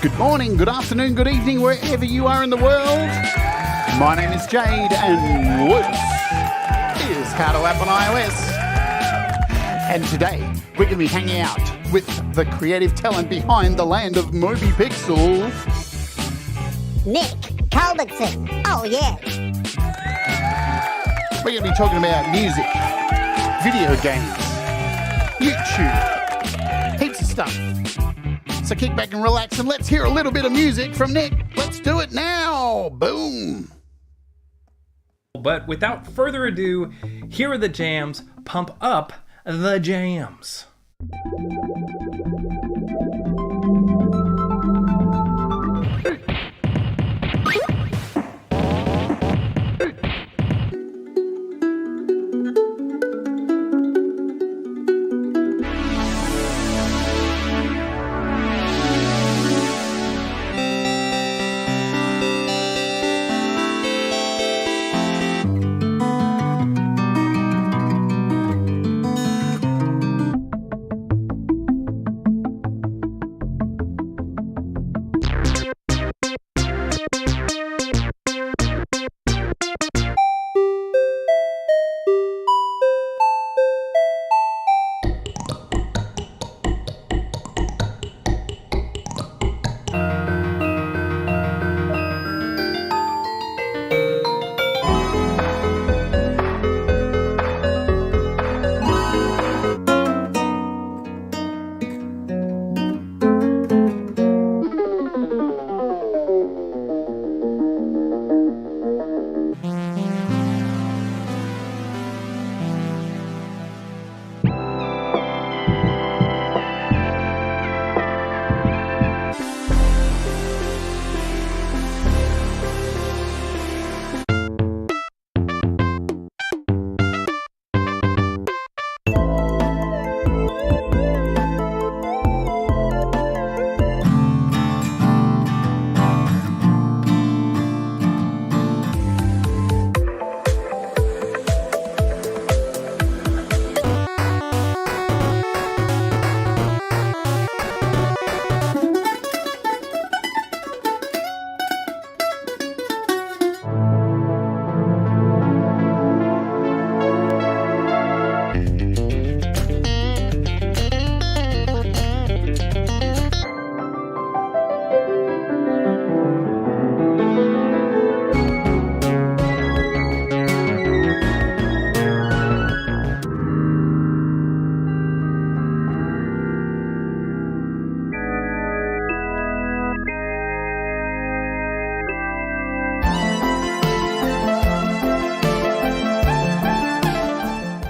Good morning, good afternoon, good evening, wherever you are in the world. My name is Jade, and this is How to App on iOS. And today, we're going to be hanging out with the creative talent behind the land of Moby Pixel. Nick Culbertson. Oh, yeah. We're going to be talking about music, video games, YouTube, heaps of stuff. So kick back and relax and let's hear a little bit of music from Nick. Let's do it now. Boom. But without further ado, here are the jams. Pump up the jams.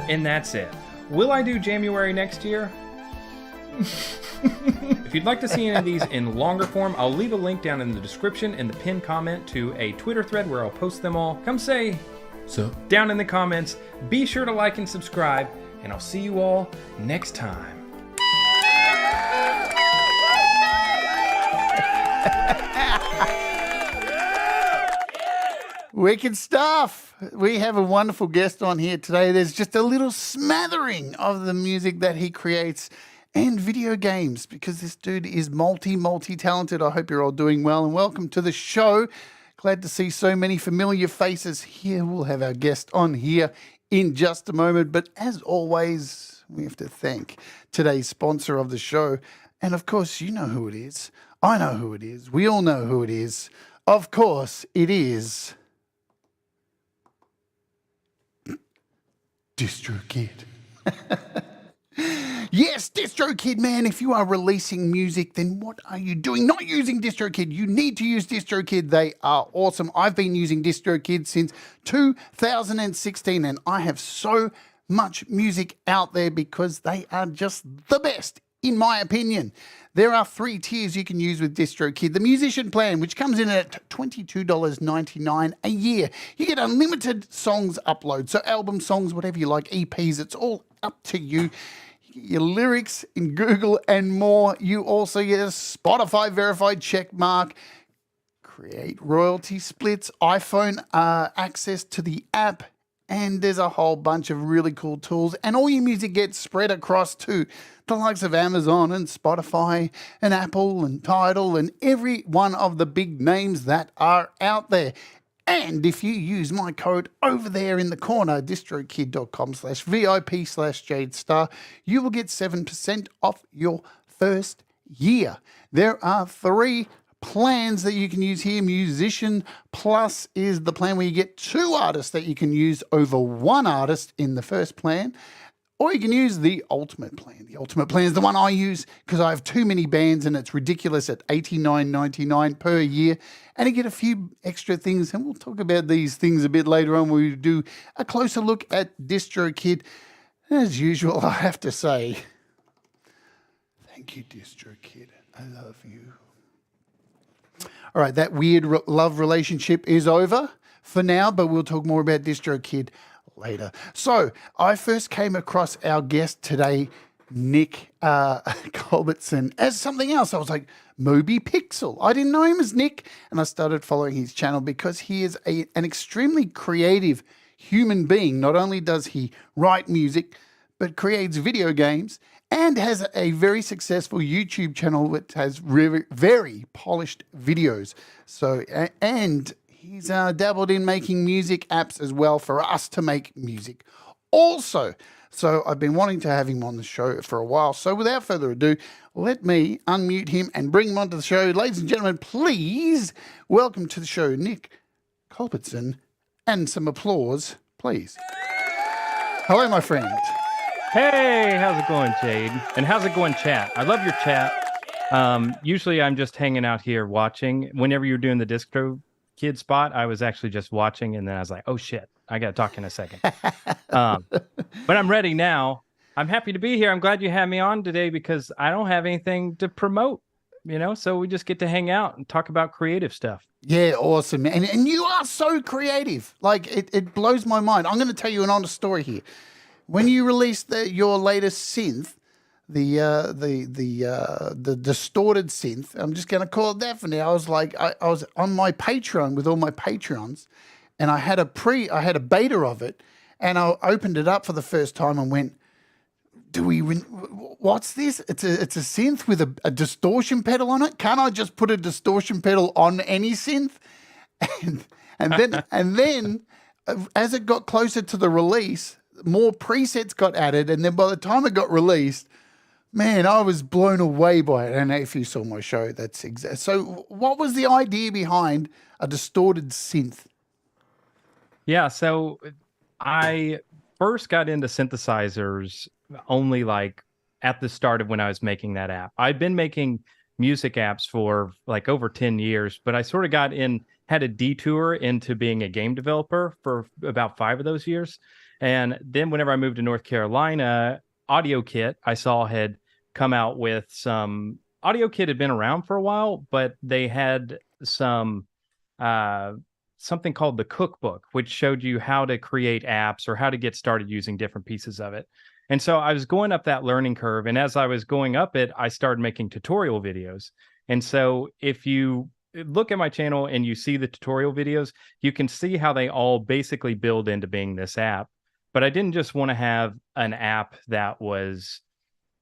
And that's it. Will I do January next year? If you'd like to see any of these in longer form, I'll leave a link down in the description and the pinned comment to a Twitter thread where I'll post them all. Come say so down in the comments. Be sure to like and subscribe, and I'll see you all next time. Wicked stuff. We have a wonderful guest on here today. There's just a little smattering of the music that he creates and video games because this dude is multi-talented. I hope you're all doing well and welcome to the show. Glad to see so many familiar faces here. We'll have our guest on here in just a moment. But as always, we have to thank today's sponsor of the show. And of course, you know who it is. I know who it is. We all know who it is. Of course, it is DistroKid. Yes, DistroKid, man. If you are releasing music, then what are you doing? Not using DistroKid. You need to use DistroKid. They are awesome. I've been using DistroKid since 2016, and I have so much music out there because they are just the best, in my opinion. There are 3 tiers you can use with DistroKid. The musician plan, which comes in at $22.99 a year. You get unlimited songs upload, so album songs, whatever you like, EPs, it's all up to you. Your lyrics in Google and more. You also get a Spotify verified check mark, create royalty splits, iPhone access to the app, and there's a whole bunch of really cool tools, and all your music gets spread across to the likes of Amazon and Spotify and Apple and Tidal and every one of the big names that are out there. And if you use my code over there in the corner, distrokid.com/VIP/Jade Starr, you will get 7% off your first year. There are 3 plans that you can use here. Musician Plus is the plan where you get 2 artists that you can use over 1 artist in the first plan. Or you can use the Ultimate plan. The Ultimate plan is the one I use because I have too many bands and it's ridiculous at $89.99 per year. And you get a few extra things. And we'll talk about these things a bit later on when we do a closer look at DistroKid. As usual, I have to say, thank you, DistroKid. I love you. All right, that weird love relationship is over for now, but we'll talk more about DistroKid later. So I first came across our guest today, Nick Culbertson, as something else. I was like, Moby Pixel. I didn't know him as Nick, and I started following his channel because he is an extremely creative human being. Not only does he write music, but creates video games and has a very successful YouTube channel that has very polished videos. So, and he's dabbled in making music apps as well for us to make music also. So I've been wanting to have him on the show for a while. So without further ado, let me unmute him and bring him onto the show. Ladies and gentlemen, please welcome to the show, Nick Culbertson, and some applause, please. Hello, my friend. Hey, how's it going, Jade? And how's it going, chat? I love your chat. Usually I'm just hanging out here watching. Whenever you're doing the DistroKid spot, I was actually just watching, and then I was like, oh shit, I got to talk in a second. But I'm ready now. I'm happy to be here. I'm glad you had me on today because I don't have anything to promote, so we just get to hang out and talk about creative stuff. Yeah, awesome. And you are so creative. Like, it blows my mind. I'm going to tell you an honest story here. When you released your latest synth, the distorted synth, I'm just going to call it that for now. I was like, I was on my Patreon with all my Patreons, and I had a beta of it, and I opened it up for the first time and went, what's this? It's a synth with a distortion pedal on it. Can't I just put a distortion pedal on any synth? And then as it got closer to the release, more presets got added, and then by the time it got released, man, I was blown away by it. And if you saw my show, that's exact. So what was the idea behind a distorted synth? Yeah, so I first got into synthesizers only like at the start of when I was making that app. I'd been making music apps for like over 10 years, but I sort of had a detour into being a game developer for about 5 of those years. And then whenever I moved to North Carolina, AudioKit I saw had come out with some. AudioKit had been around for a while, but they had some something called the Cookbook, which showed you how to create apps or how to get started using different pieces of it. And so I was going up that learning curve, and as I was going up it, I started making tutorial videos. And so if you look at my channel and you see the tutorial videos, you can see how they all basically build into being this app. But I didn't just want to have an app that was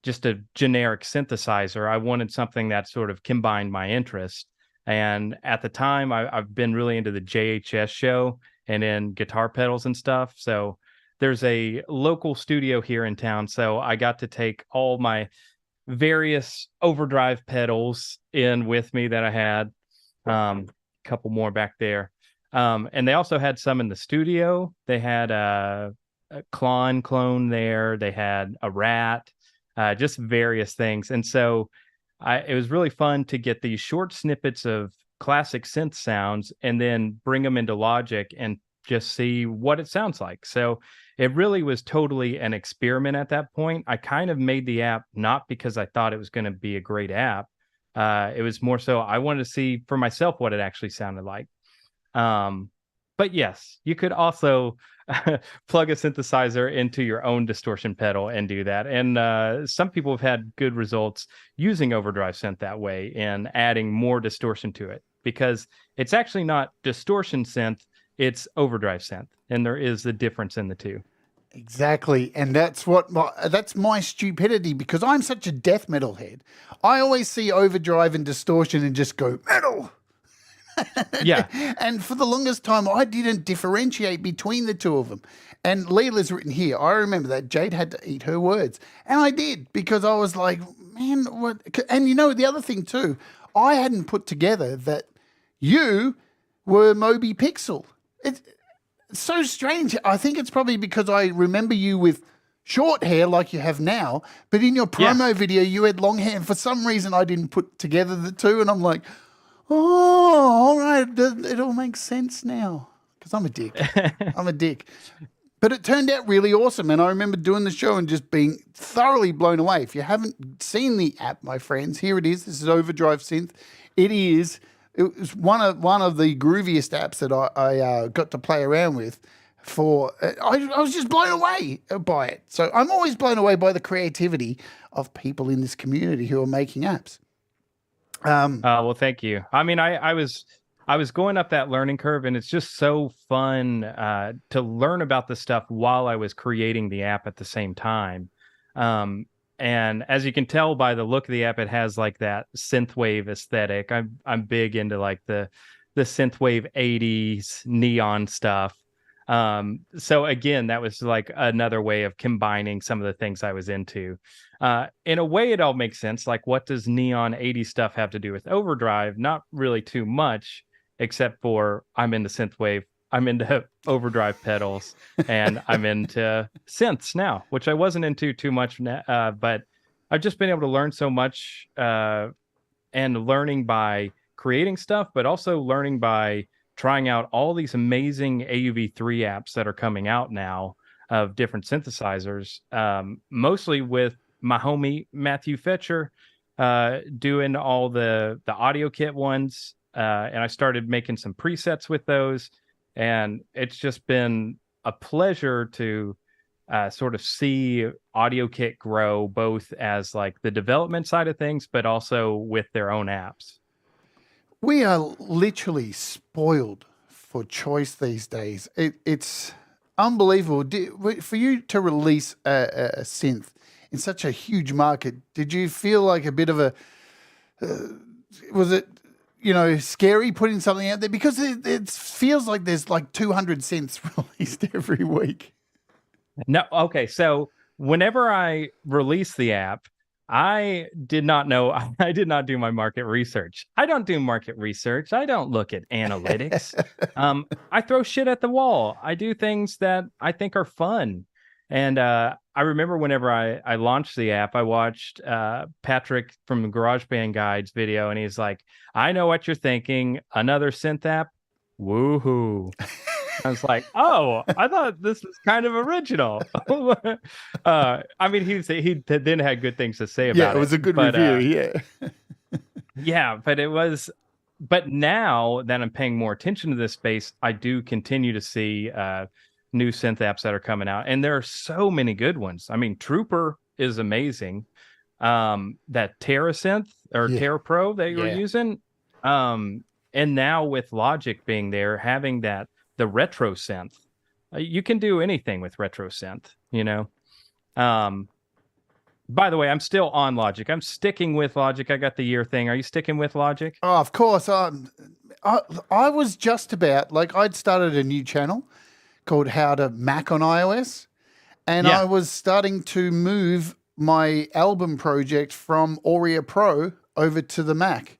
just a generic synthesizer. I wanted something that sort of combined my interests. And at the time, I've been really into the JHS show and in guitar pedals and stuff. So there's a local studio here in town. So I got to take all my various overdrive pedals in with me that I had. A couple more back there. And they also had some in the studio. They had a clone there. They had a rat, just various things. And so it was really fun to get these short snippets of classic synth sounds and then bring them into Logic and just see what it sounds like. So it really was totally an experiment at that point. I kind of made the app not because I thought it was going to be a great app. It was more so I wanted to see for myself what it actually sounded like. But yes, you could also plug a synthesizer into your own distortion pedal and do that. And some people have had good results using Overdrive Synth that way and adding more distortion to it, because it's actually not distortion synth. it's Overdrive Synth, and there is a difference in the two. Exactly, and that's my stupidity, because I'm such a death metal head. I always see overdrive and distortion and just go metal. Yeah. And for the longest time, I didn't differentiate between the two of them. And Leela's written here, I remember that Jade had to eat her words, and I did, because I was like, man, what? And the other thing too, I hadn't put together that you were Moby Pixel. It's so strange. I think it's probably because I remember you with short hair like you have now, but in your promo video, you had long hair. And for some reason, I didn't put together the two. And I'm like, oh, all right. It all makes sense now, because I'm a dick. I'm a dick. But it turned out really awesome. And I remember doing the show and just being thoroughly blown away. If you haven't seen the app, my friends, here it is. This is Overdrive Synth. It was one of the grooviest apps that I got to play around with. I was just blown away by it. So I'm always blown away by the creativity of people in this community who are making apps. Well, thank you. I mean, I was going up that learning curve, and it's just so fun to learn about this stuff while I was creating the app at the same time. And as you can tell by the look of the app, it has like that synthwave aesthetic. I'm big into like the synthwave 80s neon stuff. So again, that was like another way of combining some of the things I was into. In a way, it all makes sense. Like, what does neon 80s stuff have to do with overdrive? Not really too much, except for I'm into synthwave. I'm into overdrive pedals, and I'm into synths now, which I wasn't into too much. But I've just been able to learn so much, and learning by creating stuff, but also learning by trying out all these amazing AUV3 apps that are coming out now of different synthesizers, mostly with my homie Matthew Fetcher doing all the audio kit ones. And I started making some presets with those. And it's just been a pleasure to sort of see AudioKit grow, both as like the development side of things, but also with their own apps. We are literally spoiled for choice these days. It's unbelievable. For you to release a synth in such a huge market, did you feel like a bit of a... was it... scary putting something out there? Because it feels like there's like 200 synths released every week. No, okay. So whenever I released the app, I did not know. I did not do my market research. I don't do market research. I don't look at analytics. I throw shit at the wall. I do things that I think are fun. And I remember whenever I launched the app, I watched Patrick from the GarageBand Guides video, and he's like, I know what you're thinking. Another synth app? Woohoo. I was like, oh, I thought this was kind of original. I mean, he then had good things to say about it. Yeah, it was a good review, yeah. Yeah, but now that I'm paying more attention to this space, I do continue to see new synth apps that are coming out, and there are so many good ones. I mean, Trooper is amazing. That Terra synth or Terra Pro that you were using, and now with Logic being there, having the retro synth, you can do anything with retro synth. By the way, I'm still on Logic. I'm sticking with Logic. I got the year thing. Are you sticking with Logic? Oh, of course. I was just about, like, I'd started a new channel called How to Mac on iOS, and I was starting to move my album project from Aurea Pro over to the Mac,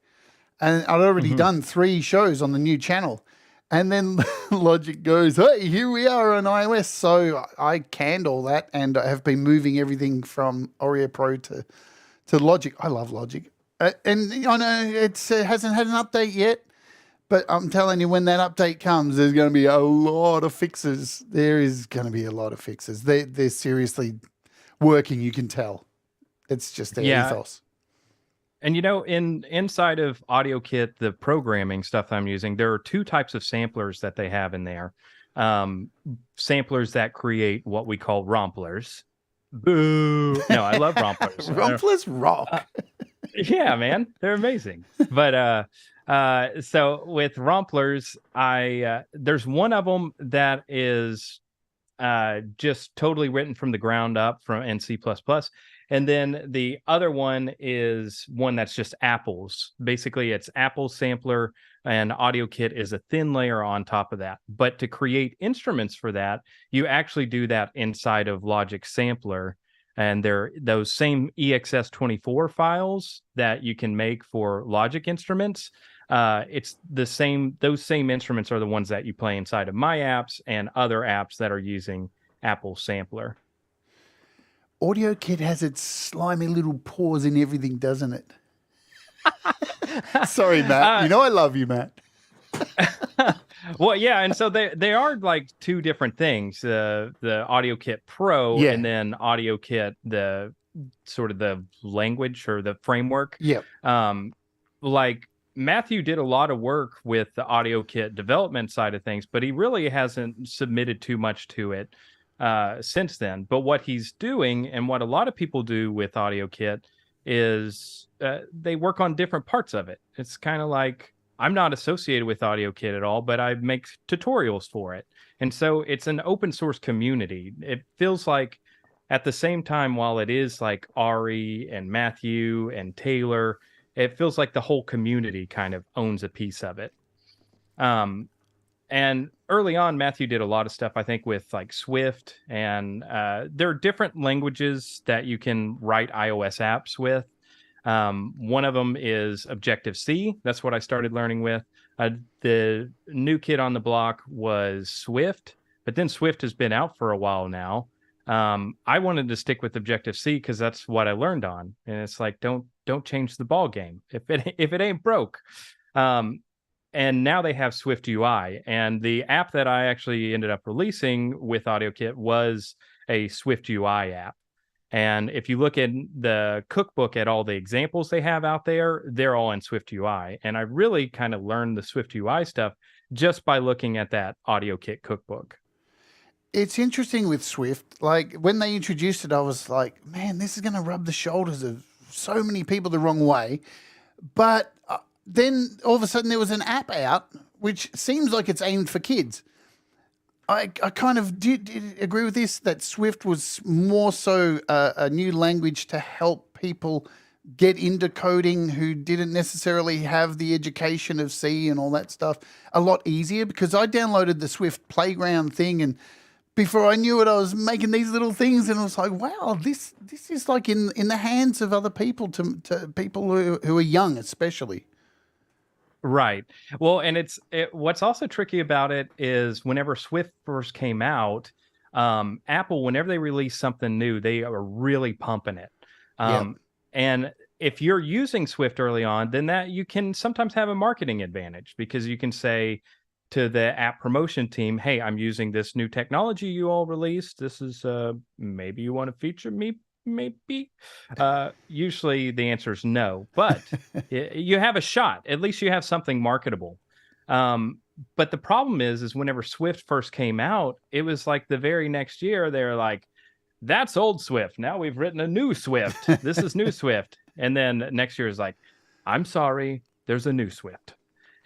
and I'd already done 3 shows on the new channel, and then Logic goes, hey, here we are on iOS. So I canned all that, and I have been moving everything from Aurea Pro to Logic. I love Logic, and I know it hasn't had an update yet. But I'm telling you, when that update comes, there's going to be a lot of fixes. There is going to be a lot of fixes. They're seriously working, you can tell. It's just their ethos. And inside of AudioKit, the programming stuff that I'm using, there are 2 types of samplers that they have in there. Samplers that create what we call romplers. Boo! No, I love romplers. Romplers rock. Yeah, man, they're amazing. But So with Romplers, there's one of them that is just totally written from the ground up in C++. And then the other one is one that's just Apple's. Basically, it's Apple's sampler, and AudioKit is a thin layer on top of that. But to create instruments for that, you actually do that inside of Logic Sampler. And they're those same EXS24 files that you can make for Logic instruments. It's the same. Those same instruments are the ones that you play inside of my apps and other apps that are using Apple Sampler. AudioKit has its slimy little paws in everything, doesn't it? Sorry, Matt. You know I love you, Matt. Well, yeah, and so they are like two different things. The AudioKit Pro and then AudioKit, the sort of the language or the framework. Yeah. Like Matthew did a lot of work with the AudioKit development side of things, but he really hasn't submitted too much to it since then. But what he's doing, and what a lot of people do with AudioKit, is they work on different parts of it. It's kind of like, I'm not associated with AudioKit at all, but I make tutorials for it. And so it's an open source community. It feels like at the same time, while it is like Ari and Matthew and Taylor, it feels like the whole community kind of owns a piece of it. And early on, Matthew did a lot of stuff, I think, with like Swift. And there are different languages that you can write iOS apps with. One of them is Objective-C. That's what I started learning with. The new kid on the block was Swift, but then Swift has been out for a while now. I wanted to stick with Objective-C because that's what I learned on. And it's like, don't change the ball game if it ain't broke. And now they have Swift UI, and the app that I actually ended up releasing with AudioKit was a Swift UI app. And if you look at the cookbook at all the examples they have out there, they're all in Swift UI. And I really kind of learned the Swift UI stuff just by looking at that AudioKit cookbook. It's interesting with Swift. Like when they introduced it, I was like, man, this is going to rub the shoulders of so many people the wrong way. But then all of a sudden there was an app out, which seems like it's aimed for kids. I kind of did agree with this, that Swift was more so a new language to help people get into coding who didn't necessarily have the education of C and all that stuff a lot easier, because I downloaded the Swift Playground thing, and before I knew it, I was making these little things, and I was like, wow, this is like in the hands of other people, to people who are young especially. Right. Well, and what's also tricky about it is whenever Swift first came out, Apple, whenever they release something new, they are really pumping it. And if you're using Swift early on, then that you can sometimes have a marketing advantage, because you can say to the app promotion team, hey, I'm using this new technology you all released. This is maybe you want to feature me. Maybe. Usually the answer is no, but you have a shot. At least you have something marketable. But the problem is whenever Swift first came out, it was like the very next year, they're like, that's old Swift. Now we've written a new Swift. This is new Swift. And then next year is like, I'm sorry, there's a new Swift.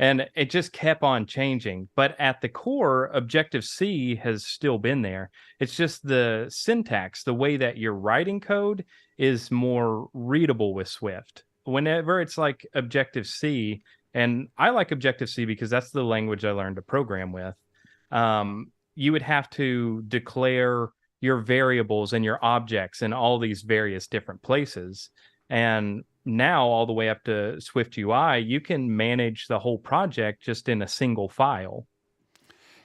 And it just kept on changing. But at the core, Objective-C has still been there. It's just the syntax, the way that you're writing code is more readable with Swift. Whenever it's like Objective-C, and I like Objective-C because that's the language I learned to program with, you would have to declare your variables and your objects in all these various different places. And now all the way up to Swift UI, you can manage the whole project just in a single file.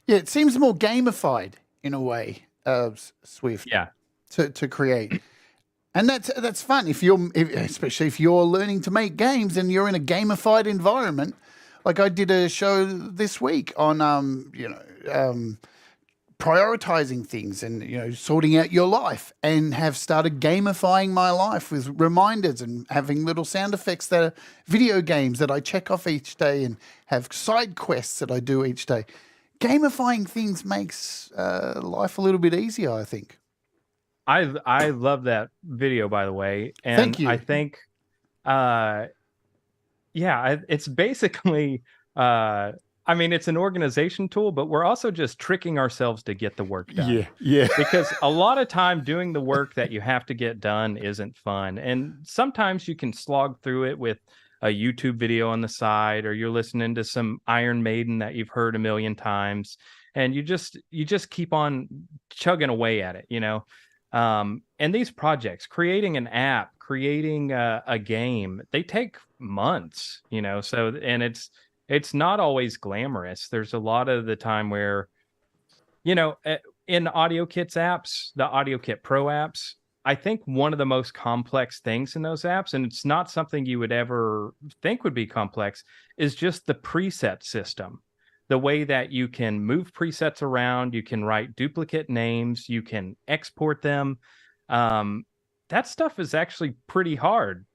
Yeah, it seems more gamified in a way of Swift. Yeah, to create, and that's fun especially if you're learning to make games and you're in a gamified environment. Like I did a show this week on prioritizing things and sorting out your life, and have started gamifying my life with reminders and having little sound effects that are video games that I check off each day, and have side quests that I do each day. Gamifying things makes life a little bit easier, I think. I love that video, by the way, and Thank you. I think It's basically, I mean, it's an organization tool, but we're also just tricking ourselves to get the work done. Yeah. Because a lot of time doing the work that you have to get done isn't fun. And sometimes you can slog through it with a YouTube video on the side, or you're listening to some Iron Maiden that you've heard a million times, and you just keep on chugging away at it, you know. And these projects, creating an app, creating a game, they take months, you know. So, and it's not always glamorous. There's a lot of the time where, you know, in AudioKit's apps, the AudioKit Pro apps, I think one of the most complex things in those apps, and it's not something you would ever think would be complex, is just the preset system. The way that you can move presets around, you can write duplicate names, you can export them. That stuff is actually pretty hard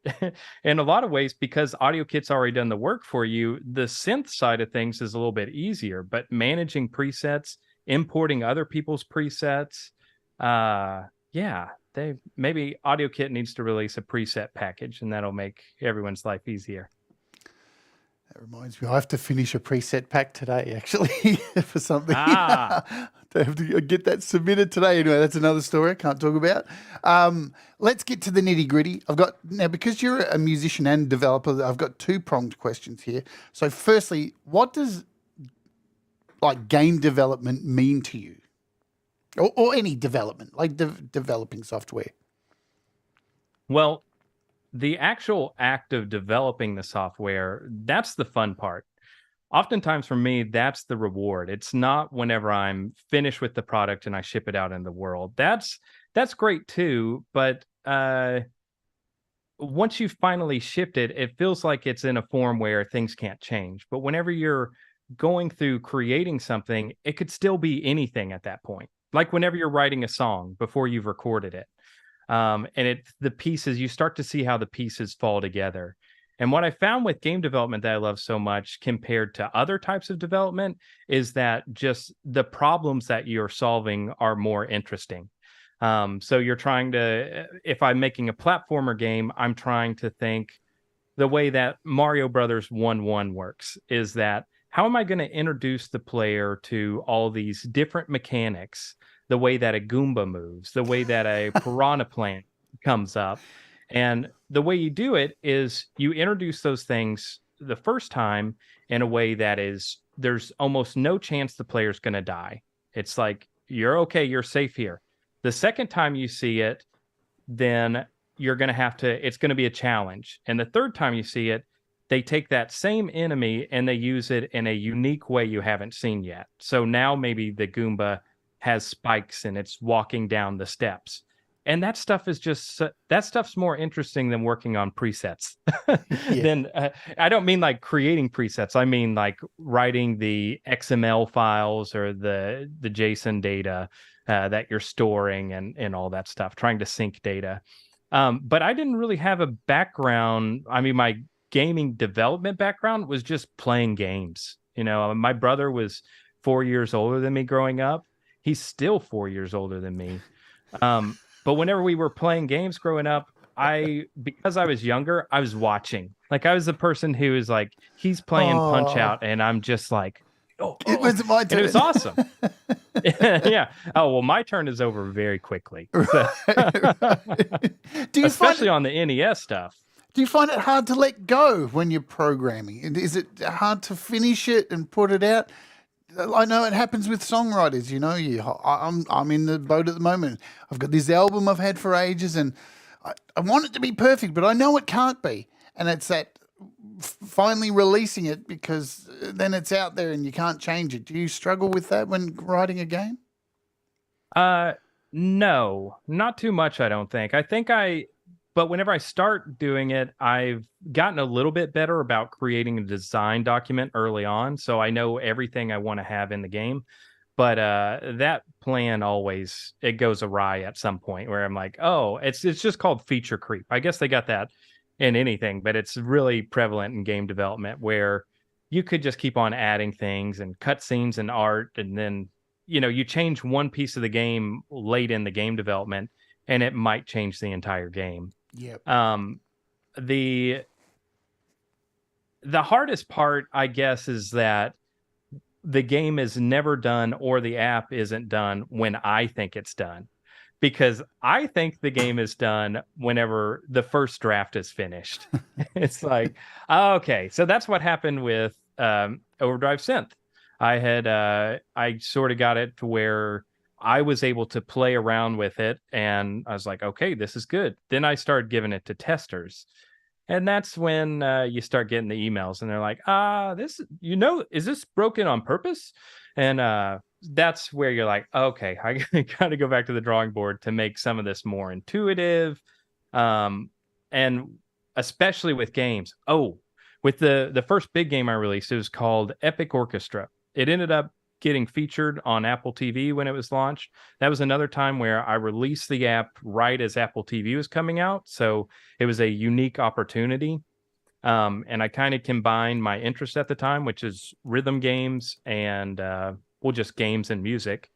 in a lot of ways, because AudioKit's already done the work for you. The synth side of things is a little bit easier, but managing presets, importing other people's presets, maybe AudioKit needs to release a preset package, and that'll make everyone's life easier. That reminds me, I have to finish a preset pack today, actually, for something. Ah. I have to get that submitted today. Anyway, that's another story I can't talk about. Let's get to the nitty gritty. Now, because you're a musician and developer, I've got two-pronged questions here. So firstly, what does game development mean to you? Or any development, like developing software? Well, the actual act of developing the software, that's the fun part. Oftentimes for me, that's the reward. It's not whenever I'm finished with the product and I ship it out in the world. That's great too, but once you've finally shipped it, it feels like it's in a form where things can't change. But whenever you're going through creating something, it could still be anything at that point. Like whenever you're writing a song before you've recorded it. And the pieces, you start to see how the pieces fall together. And what I found with game development that I love so much compared to other types of development is that just the problems that you're solving are more interesting. So you're trying to, if I'm making a platformer game, I'm trying to think the way that Mario Brothers 1-1 works is that how am I going to introduce the player to all these different mechanics? The way that a Goomba moves, the way that a piranha plant comes up. And the way you do it is you introduce those things the first time in a way that is, there's almost no chance the player's going to die. It's like, you're okay, you're safe here. The second time you see it, then you're going to have to, it's going to be a challenge. And the third time you see it, they take that same enemy and they use it in a unique way you haven't seen yet. So now maybe the Goomba has spikes and it's walking down the steps. And that stuff is just, that stuff's more interesting than working on presets. Then I don't mean like creating presets. I mean like writing the XML files or the JSON data that you're storing and all that stuff, trying to sync data. But I didn't really have a background. I mean, my gaming development background was just playing games. You know, my brother was 4 years older than me growing up. He's still 4 years older than me. But whenever we were playing games growing up, because I was younger, I was watching. Like I was the person who was like, he's playing Punch Out, and I'm just like, it was my turn. And it was awesome. Yeah. Oh, well, my turn is over very quickly. So. Do you especially on the NES stuff. Do you find it hard to let go when you're programming? Is it hard to finish it and put it out? I know it happens with songwriters, you know. I'm in the boat at the moment. I've got this album I've had for ages, and I want it to be perfect, but I know it can't be. And it's that finally releasing it, because then it's out there and you can't change it. Do you struggle with that when writing a game? No, not too much, I don't think. But whenever I start doing it, I've gotten a little bit better about creating a design document early on. So I know everything I want to have in the game. But that plan always, it goes awry at some point where I'm like, oh, it's just called feature creep. I guess they got that in anything, but it's really prevalent in game development where you could just keep on adding things and cutscenes and art. And then, you know, you change one piece of the game late in the game development and it might change the entire game. Yep. the hardest part, I guess, is that the game is never done or the app isn't done when I think it's done. Because I think the game is done whenever the first draft is finished. It's like, okay, so that's what happened with Overdrive Synth. I sort of got it to where I was able to play around with it, and I was like, okay, this is good. Then I started giving it to testers. And that's when you start getting the emails, and they're like, this, is this broken on purpose? And that's where you're like, okay, I got to go back to the drawing board to make some of this more intuitive. And especially with games. Oh, with the first big game I released, it was called Epic Orchestra. It ended up getting featured on Apple TV when it was launched. That was another time where I released the app right as Apple TV was coming out. So it was a unique opportunity. And I kind of combined my interest at the time, which is rhythm games and, just games and music.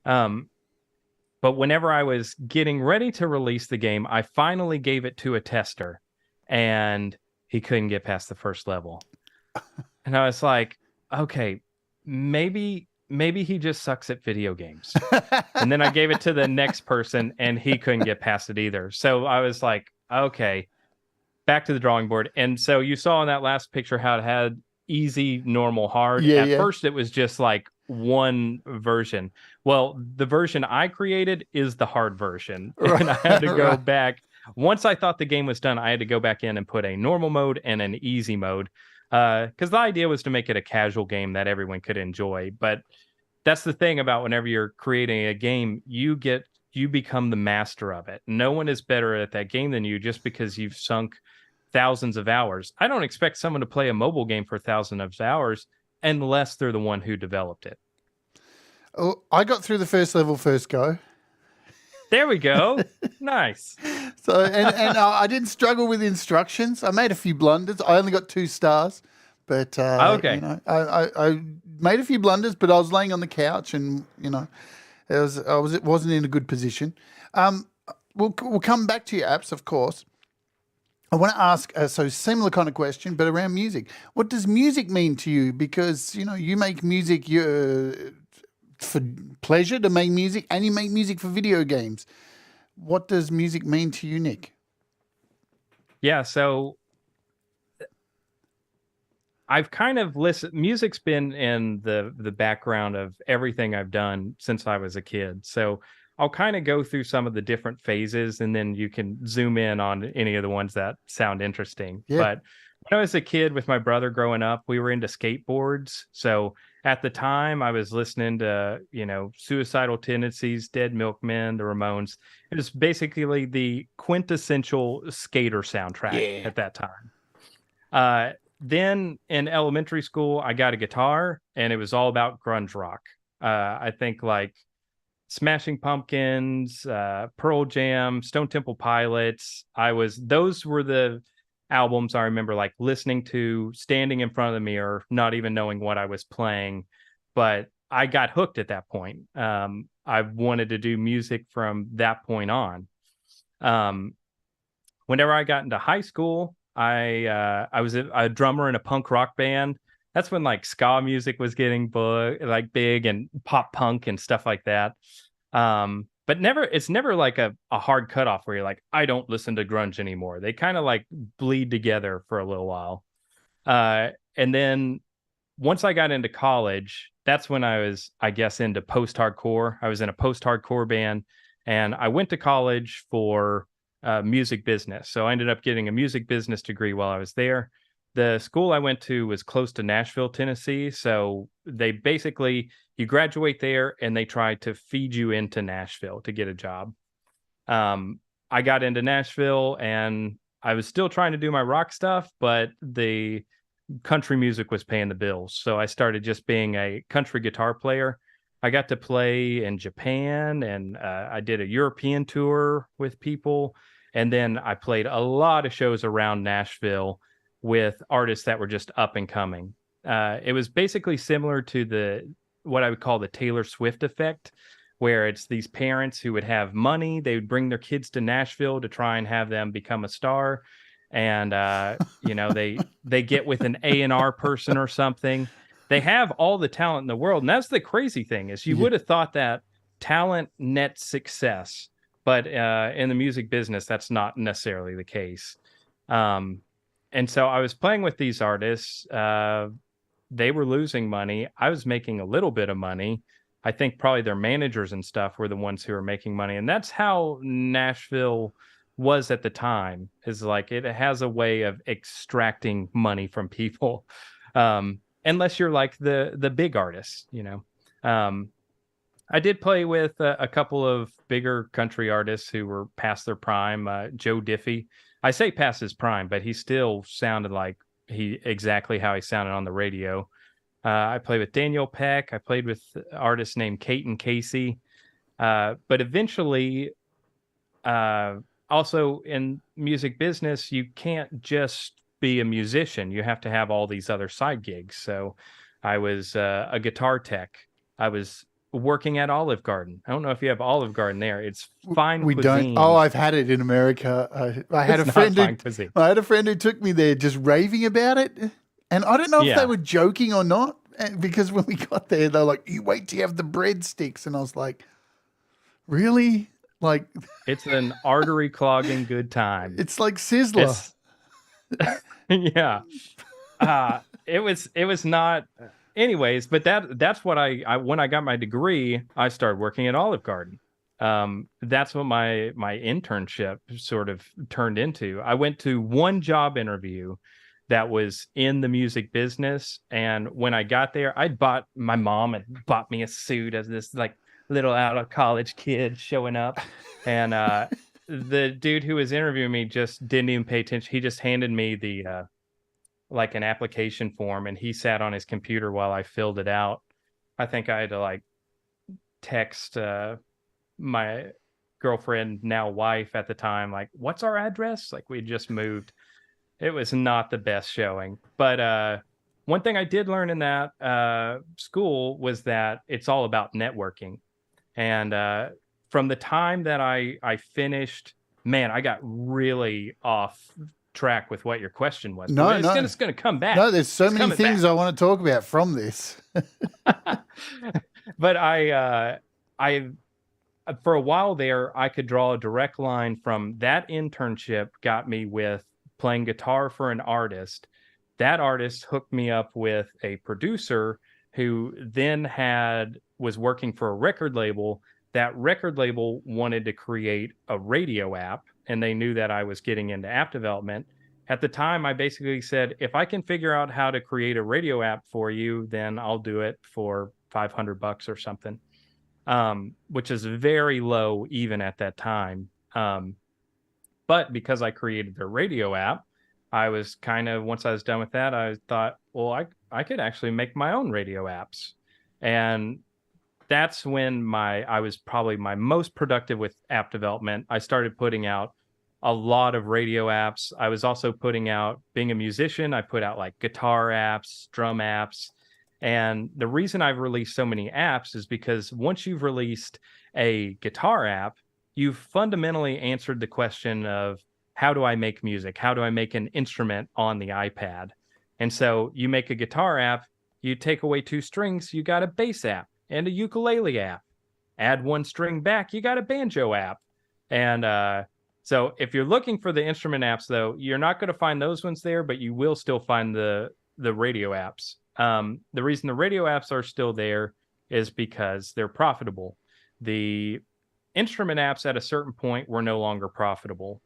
But whenever I was getting ready to release the game, I finally gave it to a tester and he couldn't get past the first level. And I was like, okay, maybe he just sucks at video games. And then I gave it to the next person and he couldn't get past it either. So I was like, okay, back to the drawing board. And so you saw in that last picture how it had easy, normal, hard. At first it was just like one version. Well, the version I created is the hard version. And I had to go back. Once I thought the game was done, I had to go back in and put a normal mode and an easy mode. Because the idea was to make it a casual game that everyone could enjoy. But that's the thing about whenever you're creating a game, you become the master of it. No one is better at that game than you just because you've sunk thousands of hours. I don't expect someone to play a mobile game for thousands of hours unless they're the one who developed it. Oh, I got through the first level first go. There we go. Nice. So and I didn't struggle with instructions. I made a few blunders. I only got 2 stars, but okay. I made a few blunders. But I was laying on the couch, and it wasn't in a good position. We'll come back to your apps, of course. I want to ask so similar kind of question, but around music. What does music mean to you? Because you make music for pleasure to make music, and you make music for video games. What does music mean to you, Nick? Yeah, so I've kind of listened. Music's been in the background of everything I've done since I was a kid. So I'll kind of go through some of the different phases, and then you can zoom in on any of the ones that sound interesting. Yeah. But when I was a kid with my brother growing up, we were into skateboards. So at the time, I was listening to, Suicidal Tendencies, Dead Milkmen, the Ramones. It was basically the quintessential skater soundtrack at that time. Then in elementary school, I got a guitar, and it was all about grunge rock. I think like Smashing Pumpkins, Pearl Jam, Stone Temple Pilots. Those were the albums I remember like listening to, standing in front of the mirror, not even knowing what I was playing. But I got hooked at that point. I wanted to do music from that point on. Whenever I got into high school, I was a drummer in a punk rock band. That's when like ska music was getting big, and pop punk and stuff like that. But it's never like a hard cutoff where you're like, I don't listen to grunge anymore. They kind of like bleed together for a little while. And then once I got into college, that's when I was, I guess, into post-hardcore. I was in a post-hardcore band, and I went to college for music business. So I ended up getting a music business degree while I was there. The school I went to was close to Nashville, Tennessee. So they basically, you graduate there and they try to feed you into Nashville to get a job. I got into Nashville and I was still trying to do my rock stuff, but the country music was paying the bills. So I started just being a country guitar player. I got to play in Japan, and I did a European tour with people. And then I played a lot of shows around Nashville with artists that were just up and coming. It was basically similar to what I would call the Taylor Swift effect, where it's these parents who would have money. They would bring their kids to Nashville to try and have them become a star. and they get with an A&R person or something. They have all the talent in the world, and that's the crazy thing is you would have thought that talent nets success, but in the music business, that's not necessarily the case. And so I was playing with these artists. They were losing money. I was making a little bit of money. I think probably their managers and stuff were the ones who were making money. And that's how Nashville was at the time, is like it has a way of extracting money from people. Unless you're like the big artists, I did play with a couple of bigger country artists who were past their prime. Joe Diffie. I say past his prime, but he still sounded like exactly how he sounded on the radio. I played with Daniel Peck. I played with artists named Kate and Casey. But eventually, also in music business, you can't just be a musician. You have to have all these other side gigs. So I was a guitar tech. I was working at Olive Garden. I don't know if you have Olive Garden there. It's fine We cuisine. don't. Oh, I've had it in America. I had a friend who took me there just raving about it. And I don't know if they were joking or not, because when we got there, they're like, "You wait till you have the breadsticks." And I was like, really? Like, it's an artery clogging good time. It's like Sizzler. Yeah. It was not. Anyways, but that's what I when I got my degree, I started working at Olive Garden. That's what my internship sort of turned into. I went to one job interview that was in the music business, and when I got there, my mom had bought me a suit as this like little out of college kid showing up, and the dude who was interviewing me just didn't even pay attention. He just handed me the like an application form, and he sat on his computer while I filled it out. I think I had to like text my girlfriend, now wife at the time, like, "What's our address?" Like, we just moved. It was not the best showing. But one thing I did learn in that school was that it's all about networking. And from the time that I finished, man, I got really off track with what your question was. No, it's going to come back. No, there's so many things I want to talk about from this. But I for a while there, I could draw a direct line from that internship got me with playing guitar for an artist. That artist hooked me up with a producer who then was working for a record label. That record label wanted to create a radio app, and they knew that I was getting into app development. At the time, I basically said, if I can figure out how to create a radio app for you, then I'll do it for $500 or something, which is very low even at that time. But because I created the radio app, I was kind of, once I was done with that, I thought, well, I could actually make my own radio apps. And that's when I was probably my most productive with app development. I started putting out a lot of radio apps. I was also putting out, being a musician, I put out like guitar apps, drum apps. And the reason I've released so many apps is because once you've released a guitar app, you've fundamentally answered the question of, how do I make music? How do I make an instrument on the iPad? And so you make a guitar app, you take away 2 strings, you got a bass app and a ukulele app. Add 1 string back, you got a banjo app. And so if you're looking for the instrument apps, though, you're not going to find those ones there, but you will still find the radio apps. The reason the radio apps are still there is because they're profitable. The instrument apps at a certain point were no longer profitable.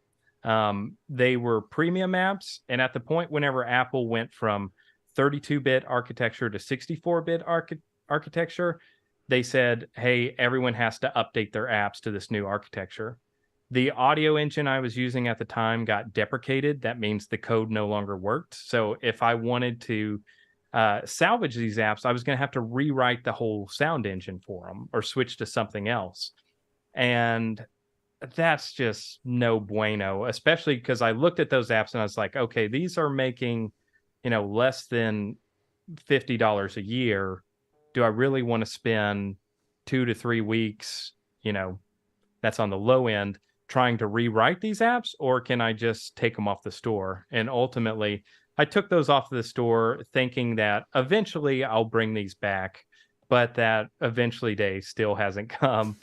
They were premium apps, and at the point whenever Apple went from 32-bit architecture to 64-bit architecture, they said, hey, everyone has to update their apps to this new architecture. The audio engine I was using at the time got deprecated. That means the code no longer worked. So if I wanted to salvage these apps, I was going to have to rewrite the whole sound engine for them or switch to something else. And that's just no bueno, especially because I looked at those apps and I was like, okay, these are making, less than $50 a year. Do I really want to spend 2 to 3 weeks, that's on the low end, trying to rewrite these apps, or can I just take them off the store? And ultimately, I took those off the store thinking that eventually I'll bring these back, but that eventually day still hasn't come.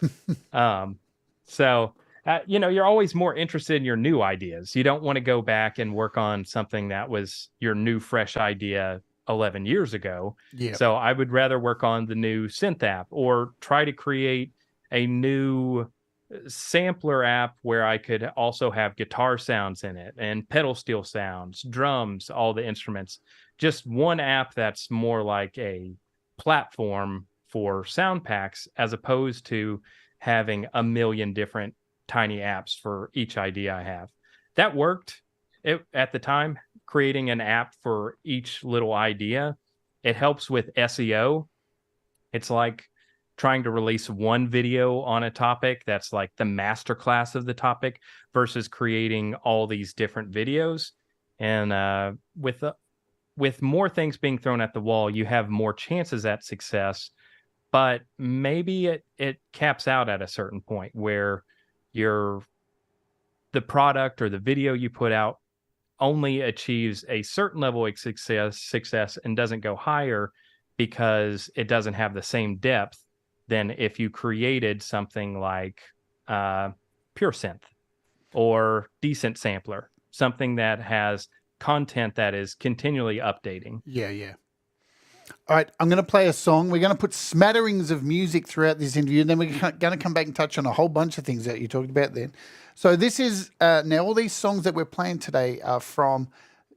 You're always more interested in your new ideas. You don't want to go back and work on something that was your new, fresh idea 11 years ago. Yeah. So I would rather work on the new synth app or try to create a new sampler app where I could also have guitar sounds in it and pedal steel sounds, drums, all the instruments. Just one app that's more like a platform for sound packs as opposed to having a million different tiny apps for each idea I have. That worked at the time, creating an app for each little idea. It helps with SEO. It's like trying to release one video on a topic that's like the masterclass of the topic versus creating all these different videos. And with more things being thrown at the wall, you have more chances at success, but maybe it caps out at a certain point where the product or the video you put out only achieves a certain level of success and doesn't go higher because it doesn't have the same depth than if you created something like Pure Synth or Decent Sampler, something that has content that is continually updating. Yeah. All right, I'm going to play a song. We're going to put smatterings of music throughout this interview, and then we're going to come back and touch on a whole bunch of things that you talked about then. So this is, now all these songs that we're playing today are from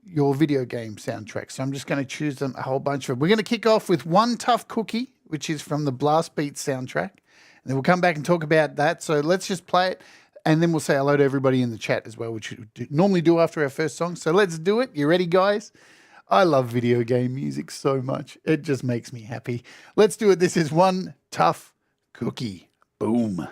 your video game soundtrack. So I'm just going to choose them, a whole bunch of them. We're going to kick off with One Tough Cookie, which is from the Blast Beats soundtrack. And then we'll come back and talk about that. So let's just play it, and then we'll say hello to everybody in the chat as well, which we normally do after our first song. So let's do it. You ready, guys? I love video game music so much. It just makes me happy. Let's do it. This is One Tough Cookie. Boom.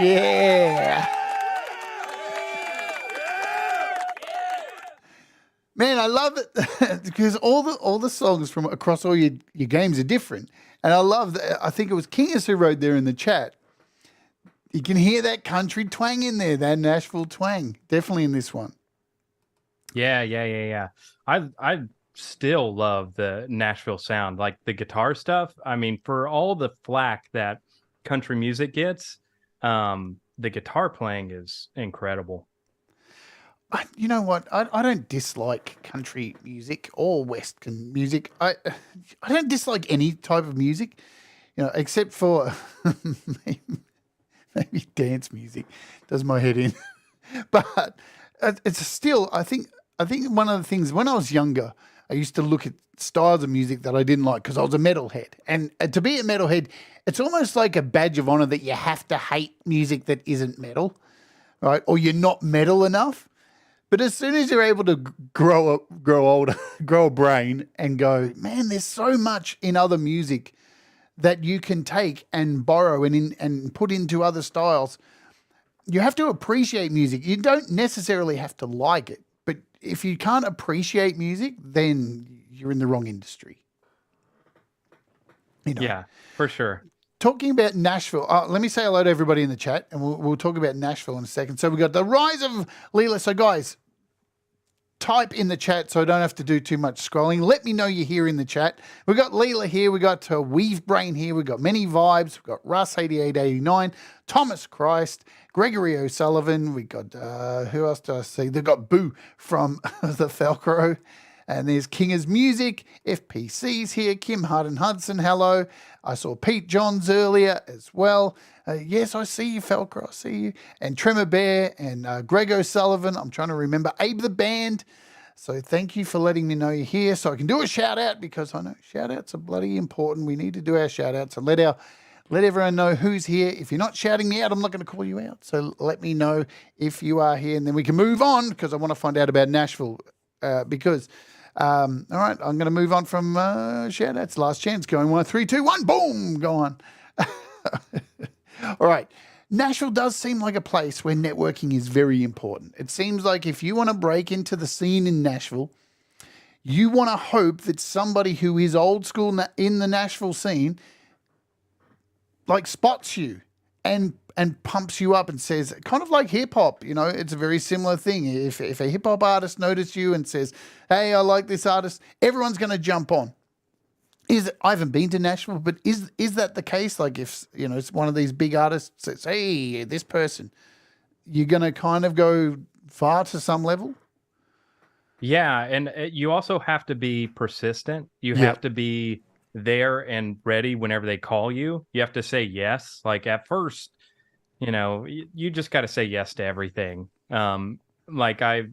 Yeah. Man, I love it because all the songs from across all your games are different. And I love that. I think it was Kingus who wrote there in the chat. You can hear that country twang in there, that Nashville twang. Definitely in this one. Yeah. I still love the Nashville sound, like the guitar stuff. I mean, for all the flack that country music gets, the guitar playing is incredible. You know what? I don't dislike country music or Western music. I don't dislike any type of music, except for maybe dance music. Does my head in. But it's still, I think one of the things, when I was younger, I used to look at styles of music that I didn't like because I was a metalhead. And to be a metalhead, it's almost like a badge of honor that you have to hate music that isn't metal, right? Or you're not metal enough. But as soon as you're able to grow older, grow a brain and go, man, there's so much in other music that you can take and borrow and put into other styles. You have to appreciate music. You don't necessarily have to like it. But if you can't appreciate music, then you're in the wrong industry. Yeah, for sure. Talking about Nashville, let me say hello to everybody in the chat, and we'll talk about Nashville in a second. So we got the rise of Leela. So guys, type in the chat so I don't have to do too much scrolling. Let me know you're here in the chat. We got Leela here. We got Weave Brain here. We got Many Vibes. We got Russ8889, Thomas Christ, Gregory O'Sullivan. We got who else do I see? They got Boo from the Velcro. And there's Kinger's Music, FPC's here, Kim Harden Hudson, hello. I saw Pete Johns earlier as well. Yes, I see you, Felker, I see you. And Tremor Bear and Greg O'Sullivan. I'm trying to remember. Abe the Band. So thank you for letting me know you're here so I can do a shout out because I know shout outs are bloody important. We need to do our shout outs and let everyone know who's here. If you're not shouting me out, I'm not going to call you out. So let me know if you are here and then we can move on because I want to find out about Nashville because... all right, I'm going to move on from shout outs. Last chance going 1, 3, 2, 1, boom, go on. All right. Nashville does seem like a place where networking is very important. It seems like if you want to break into the scene in Nashville, you want to hope that somebody who is old school in the Nashville scene like spots you and pumps you up and says, kind of like hip hop, it's a very similar thing. If a hip hop artist notices you and says, hey, I like this artist, everyone's going to jump on. I haven't been to Nashville, but is that the case? Like if, it's one of these big artists says, hey, this person, you're going to kind of go far to some level? Yeah. And you also have to be persistent. You have to be there and ready whenever they call you. You have to say yes. Like at first, you just got to say yes to everything. Somebody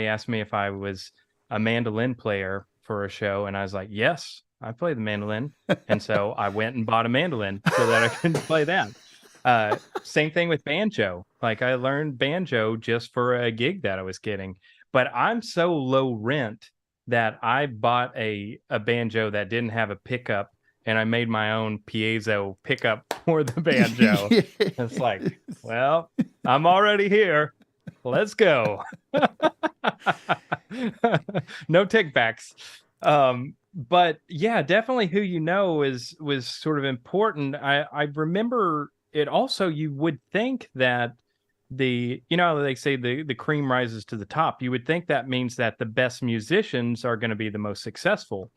asked me if I was a mandolin player for a show, and I was like, yes, I play the mandolin. And so I went and bought a mandolin so that I could play that. Same thing with banjo. Like I learned banjo just for a gig that I was getting. But I'm so low rent that I bought a banjo that didn't have a pickup. And I made my own piezo pickup for the banjo. It's like, well, I'm already here. Let's go. No takebacks. But yeah, definitely who was sort of important. I remember it also, you would think that they say the cream rises to the top. You would think that means that the best musicians are going to be the most successful.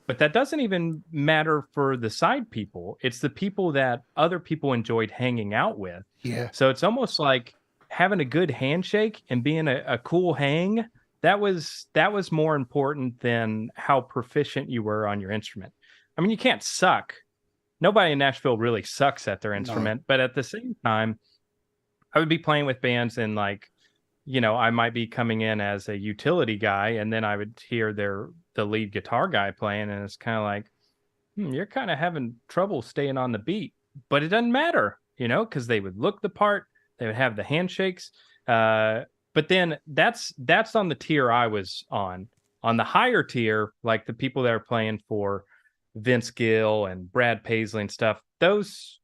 But that doesn't even matter for the side people. It's the people that other people enjoyed hanging out with. Yeah. So it's almost like having a good handshake and being a cool hang. That was more important than how proficient you were on your instrument. I mean, you can't suck. Nobody in Nashville really sucks at their instrument. No. But at the same time, I would be playing with bands and I might be coming in as a utility guy, and then I would hear the lead guitar guy playing, and it's kind of like, you're kind of having trouble staying on the beat. But it doesn't matter, because they would look the part, they would have the handshakes. But then that's on the tier I was on. On the higher tier, like the people that are playing for Vince Gill and Brad Paisley and stuff. Those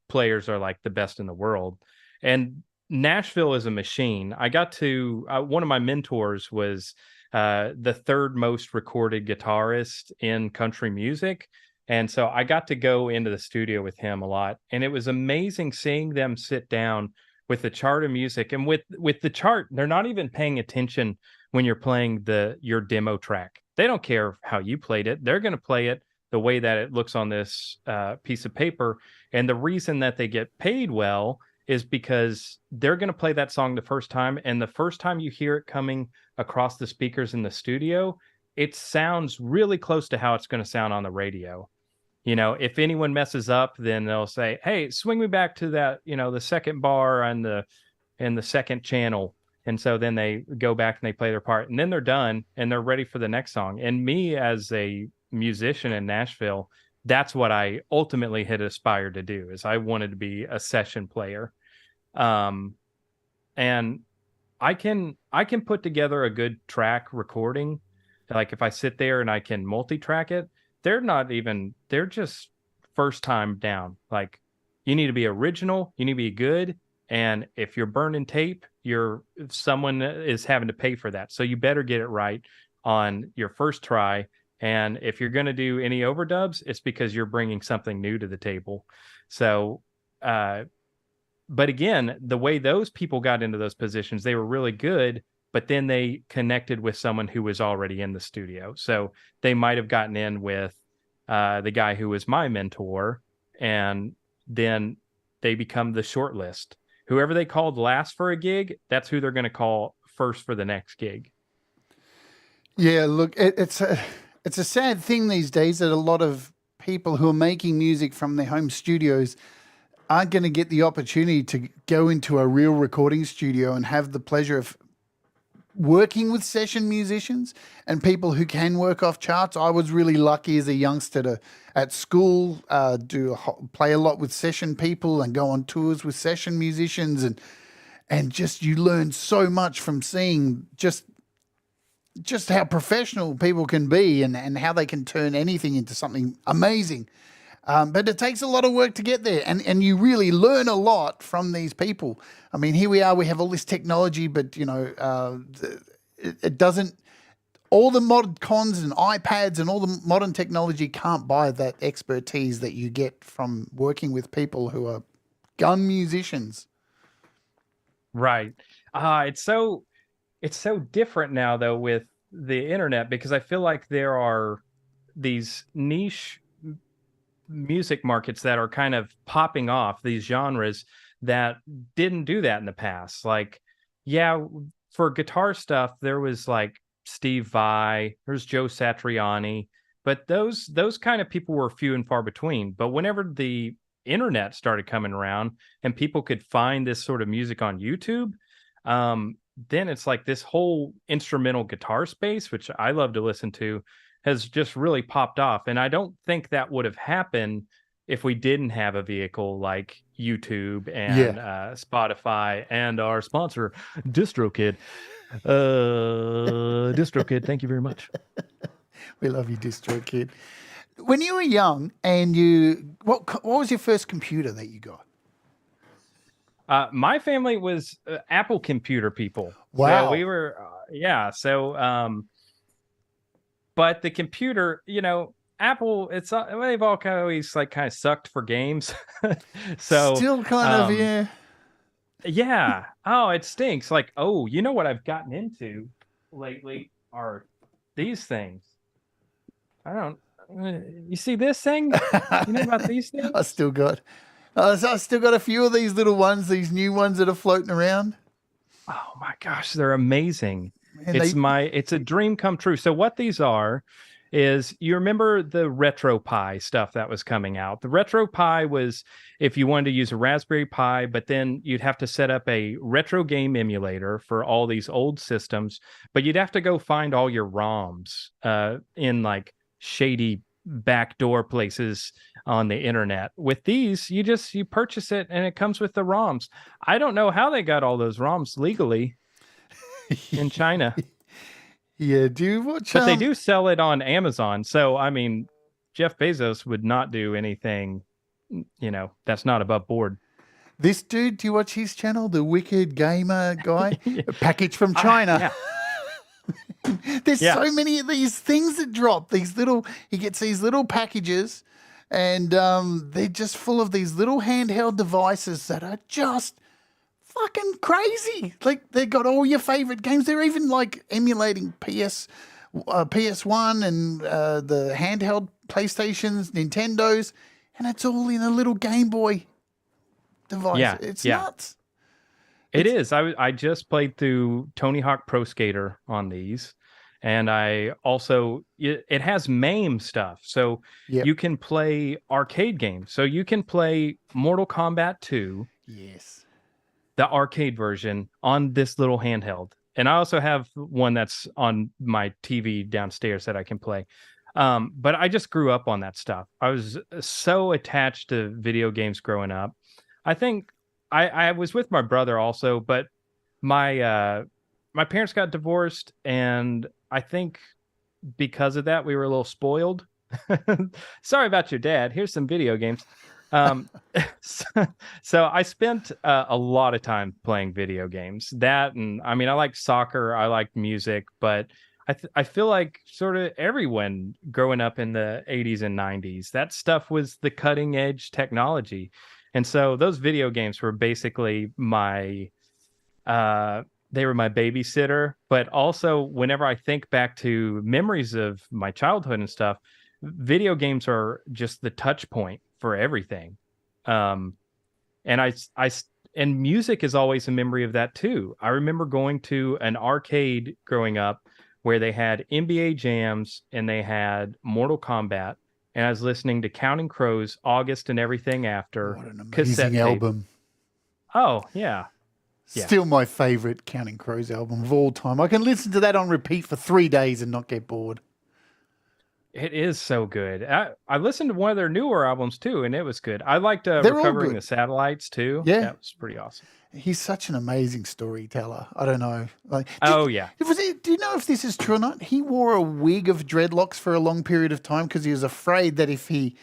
players are like the best in the world. And Nashville is a machine. I got to one of my mentors was the third most recorded guitarist in country music. And so I got to go into the studio with him a lot. And it was amazing seeing them sit down with the chart of music. And with the chart, they're not even paying attention when you're playing your demo track. They don't care how you played it. They're going to play it the way that it looks on this piece of paper. And the reason that they get paid well is because they're going to play that song the first time. And the first time you hear it coming across the speakers in the studio, it sounds really close to how it's going to sound on the radio. If anyone messes up, then they'll say, hey, swing me back to that, the second bar on the second channel. And so then they go back and they play their part, and then they're done and they're ready for the next song. And me as a musician in Nashville, that's what I ultimately had aspired to do, is I wanted to be a session player. And I can put together a good track recording. Like if I sit there and I can multi-track it, they're just first time down. Like, you need to be original, you need to be good. And if you're burning tape, someone is having to pay for that. So you better get it right on your first try. And if you're going to do any overdubs, it's because you're bringing something new to the table. So, but again, the way those people got into those positions, they were really good, but then they connected with someone who was already in the studio. So they might have gotten in with the guy who was my mentor, and then they become the short list. Whoever they called last for a gig, that's who they're going to call first for the next gig. Yeah, look, it's a sad thing these days that a lot of people who are making music from their home studios aren't going to get the opportunity to go into a real recording studio and have the pleasure of working with session musicians and people who can work off charts. I was really lucky as a youngster at school play a lot with session people and go on tours with session musicians, and just you learn so much from seeing just how professional people can be and how they can turn anything into something amazing. But it takes a lot of work to get there, and you really learn a lot from these people. I mean, here we are, we have all this technology, but, it doesn't, all the mod cons and iPads and all the modern technology can't buy that expertise that you get from working with people who are gun musicians. Right. It's so different now, though, with the internet, because I feel like there are these niche music markets that are kind of popping off, these genres that didn't do that in the past. Like, yeah, for guitar stuff, there was like Steve Vai, there's Joe Satriani, but those kind of people were few and far between. But whenever the internet started coming around and people could find this sort of music on YouTube, then it's like this whole instrumental guitar space, which I love to listen to, has just really popped off. And I don't think that would have happened if we didn't have a vehicle like YouTube and Spotify and our sponsor, DistroKid. DistroKid, thank you very much. We love you, DistroKid. When you were young and what was your first computer that you got? My family was Apple computer people. Wow. So we were, but the computer, Apple, they've all always kind of sucked for games. So still kind of, yeah. Yeah. Oh, it stinks. Like, you know what I've gotten into lately are these things. You see this thing? You know about these things? I still got a few of these little ones, these new ones that are floating around. Oh my gosh, they're amazing. Man, it's a dream come true. So what these are is, you remember the RetroPie stuff that was coming out. The RetroPie was if you wanted to use a Raspberry Pi, but then you'd have to set up a retro game emulator for all these old systems, but you'd have to go find all your ROMs in like shady backdoor places on the internet. With these, you purchase it and it comes with the ROMs. I don't know how they got all those ROMs legally in China. Yeah, dude. But they do sell it on Amazon. So, I mean, Jeff Bezos would not do anything, that's not above board. This dude, do you watch his channel? The Wicked Gamer guy? Yeah. A package from China. Yeah. There's Yeah. so many of these things that drop. He gets these little packages, and they're just full of these little handheld devices that are just fucking crazy. Like, they got all your favorite games. They're even like emulating PS1 and the handheld PlayStations, Nintendos, and it's all in a little Game Boy device. Yeah, It's yeah. nuts. It is. I just played through Tony Hawk Pro Skater on these, and I also it has MAME stuff, so Yep. you can play arcade games. So you can play Mortal Kombat 2, Yes. the arcade version, on this little handheld, and I also have one that's on my TV downstairs that I can play. But I just grew up on that stuff. I was so attached to video games growing up. I think I was with my brother also, but my parents got divorced, and I think because of that we were a little spoiled. Sorry about your dad. Here's some video games. So I spent a lot of time playing video games. That, and I mean, I like soccer, I like music, but I feel like sort of everyone growing up in the 80s and 90s, that stuff was the cutting edge technology. And so those video games were basically my babysitter. But also, whenever I think back to memories of my childhood and stuff, video games are just the touch point for everything. And and music is always a memory of that too. I remember going to an arcade growing up where they had NBA jams and they had Mortal Kombat, and I was listening to Counting Crows, August and Everything After. What an cassette amazing tape. album. Oh, yeah. Yeah. Still my favorite Counting Crows album of all time. I can listen to that on repeat for 3 days and not get bored. It is so good. I listened to one of their newer albums too, and it was good. I liked They're all Recovering good. the Satellites too. Yeah. That was pretty awesome. He's such an amazing storyteller. I don't know. Like, Yeah. do you know if this is true or not? He wore a wig of dreadlocks for a long period of time because he was afraid that if he...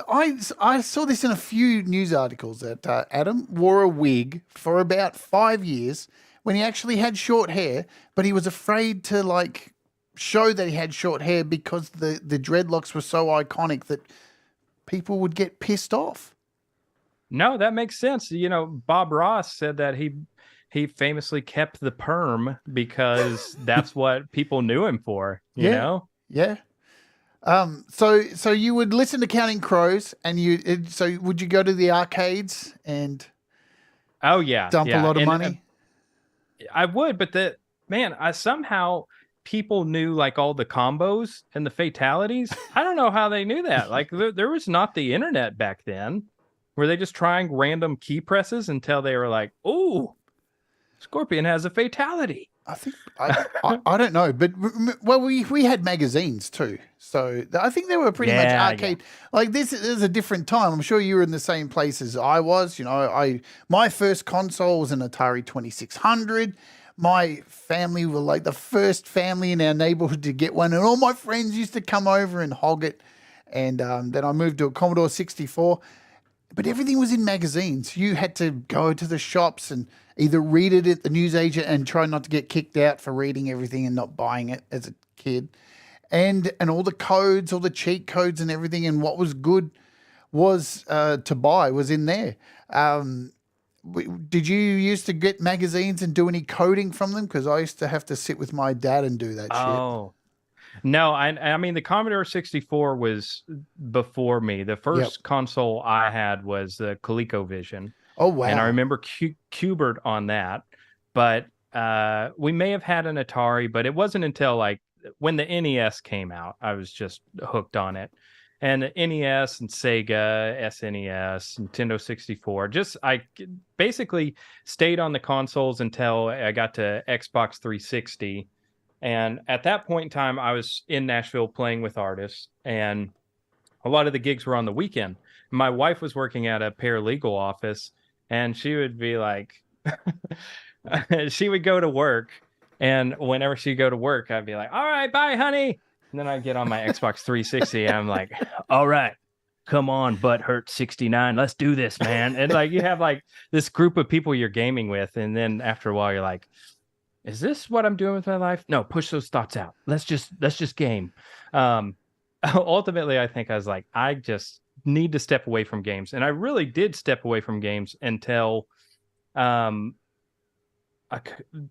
I saw this in a few news articles that Adam wore a wig for about 5 years when he actually had short hair, but he was afraid to like show that he had short hair because the dreadlocks were so iconic that people would get pissed off. No, that makes sense. Bob Ross said that he famously kept the perm because that's what people knew him for, you know? Yeah. So you would listen to Counting Crows, and so would you go to the arcades and Oh yeah. dump a lot of money? I would, but I somehow people knew like all the combos and the fatalities. I don't know how they knew that. Like there was not the internet back then. Were they just trying random key presses until they were like, "Oh, Scorpion has a fatality"? I think I don't know, but we had magazines too, so I think they were pretty much arcade. Yeah. Like this is a different time. I'm sure you were in the same place as I was. My first console was an Atari 2600. My family were like the first family in our neighborhood to get one, and all my friends used to come over and hog it. And then I moved to a Commodore 64. But everything was in magazines. You had to go to the shops and either read it at the newsagent and try not to get kicked out for reading everything and not buying it as a kid. And all the codes, all the cheat codes and everything, and what was good was to buy was in there. Did you used to get magazines and do any coding from them? Because I used to have to sit with my dad and do that shit. No, I mean, the Commodore 64 was before me. The first console I had was the ColecoVision. Oh, wow. And I remember Qbert on that. But we may have had an Atari, but it wasn't until like when the NES came out, I was just hooked on it. And the NES and Sega, SNES, Nintendo 64. I basically stayed on the consoles until I got to Xbox 360. And at that point in time, I was in Nashville playing with artists, and a lot of the gigs were on the weekend. My wife was working at a paralegal office, and she would be like, she would go to work, and whenever she'd go to work, I'd be like, all right, bye, honey. And then I get on my Xbox 360 and I'm like, all right, come on, Butthurt 69. Let's do this, man. And like you have like this group of people you're gaming with, and then after a while you're like, is this what I'm doing with my life? No, push those thoughts out. Let's just game. Ultimately, I think I was like, I just need to step away from games. And I really did step away from games until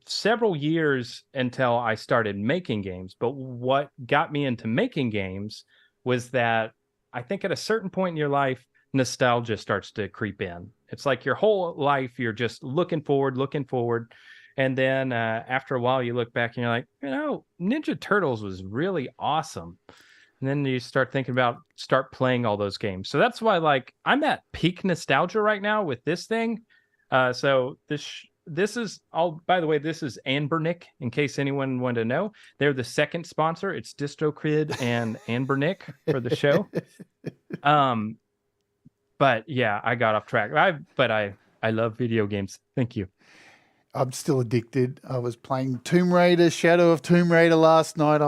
several years until I started making games. But what got me into making games was that I think at a certain point in your life, nostalgia starts to creep in. It's like your whole life, you're just looking forward. And then after a while, you look back and you're like, Ninja Turtles was really awesome. And then you start thinking about playing all those games. So that's why, like, I'm at peak nostalgia right now with this thing. So this is all, by the way, this is Anbernick, in case anyone wanted to know. They're the second sponsor. It's DistroKid and Anbernick for the show. But yeah, I got off track. I love video games. Thank you. I'm still addicted. I was playing Tomb Raider, Shadow of Tomb Raider last night.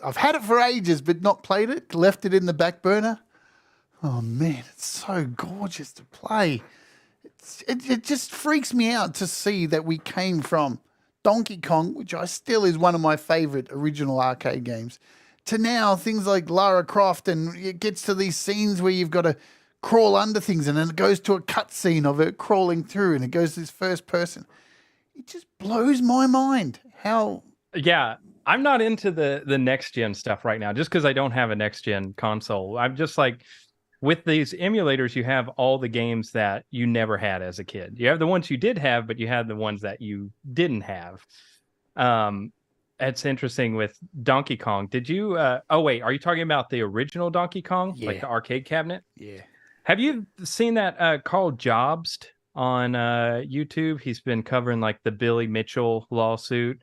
I've had it for ages, but not played it. Left it in the back burner. Oh man, it's so gorgeous to play. It just freaks me out to see that we came from Donkey Kong, which still is one of my favorite original arcade games, to now things like Lara Croft, and it gets to these scenes where you've got to crawl under things, and then it goes to a cutscene of it crawling through, and it goes to this first person. It just blows my mind how... Yeah, I'm not into the next-gen stuff right now, just because I don't have a next-gen console. I'm just like, with these emulators, you have all the games that you never had as a kid. You have the ones you did have, but you had the ones that you didn't have. It's interesting with Donkey Kong. Did you... oh, wait, are you talking about the original Donkey Kong? Yeah. Like the arcade cabinet? Yeah. Have you seen that Carl Jobst on YouTube? He's been covering like the Billy Mitchell lawsuit.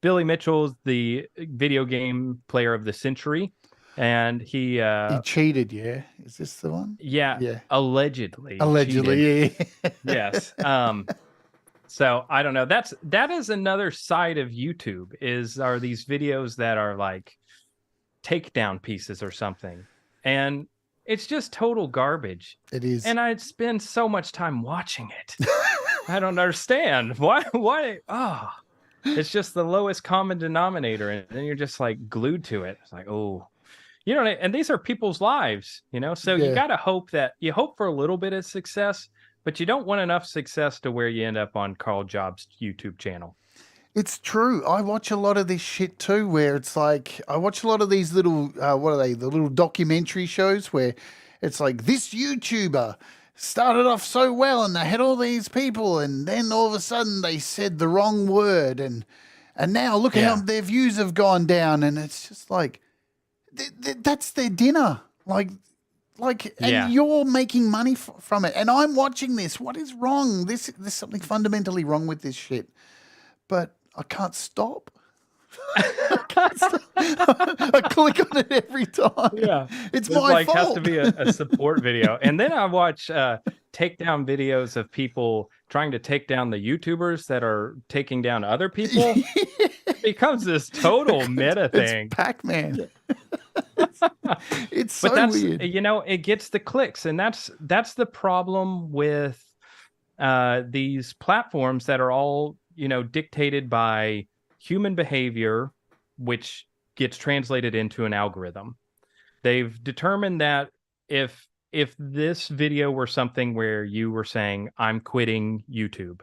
Billy Mitchell's the video game player of the century, and he cheated. Yeah, is this the one? Yeah. Allegedly, yeah. Yes. So I don't know. That is another side of YouTube. Are these videos that are like takedown pieces or something, and it's just total garbage. It is. And I'd spend so much time watching it. I don't understand. Why? Oh, it's just the lowest common denominator. And then you're just like glued to it. It's like, oh, and these are people's lives, So you got to hope for a little bit of success, but you don't want enough success to where you end up on Carl Jobs' YouTube channel. It's true. I watch a lot of this shit too, where it's like, I watch a lot of these little, what are they? The little documentary shows where it's like, this YouTuber started off so well and they had all these people, and then all of a sudden they said the wrong word, and now look at how their views have gone down, and it's just like, that's their dinner. And you're making money from it, and I'm watching this. What is wrong? There's something fundamentally wrong with this shit. But I can't stop. I click on it every time. Yeah, it's my fault. Has to be a support video. And then I watch takedown videos of people trying to take down the YouTubers that are taking down other people. It becomes this total meta thing. It's Pac-Man. It's so weird. It gets the clicks, and that's the problem with these platforms that are all dictated by human behavior, which gets translated into an algorithm. They've determined that if this video were something where you were saying, I'm quitting YouTube,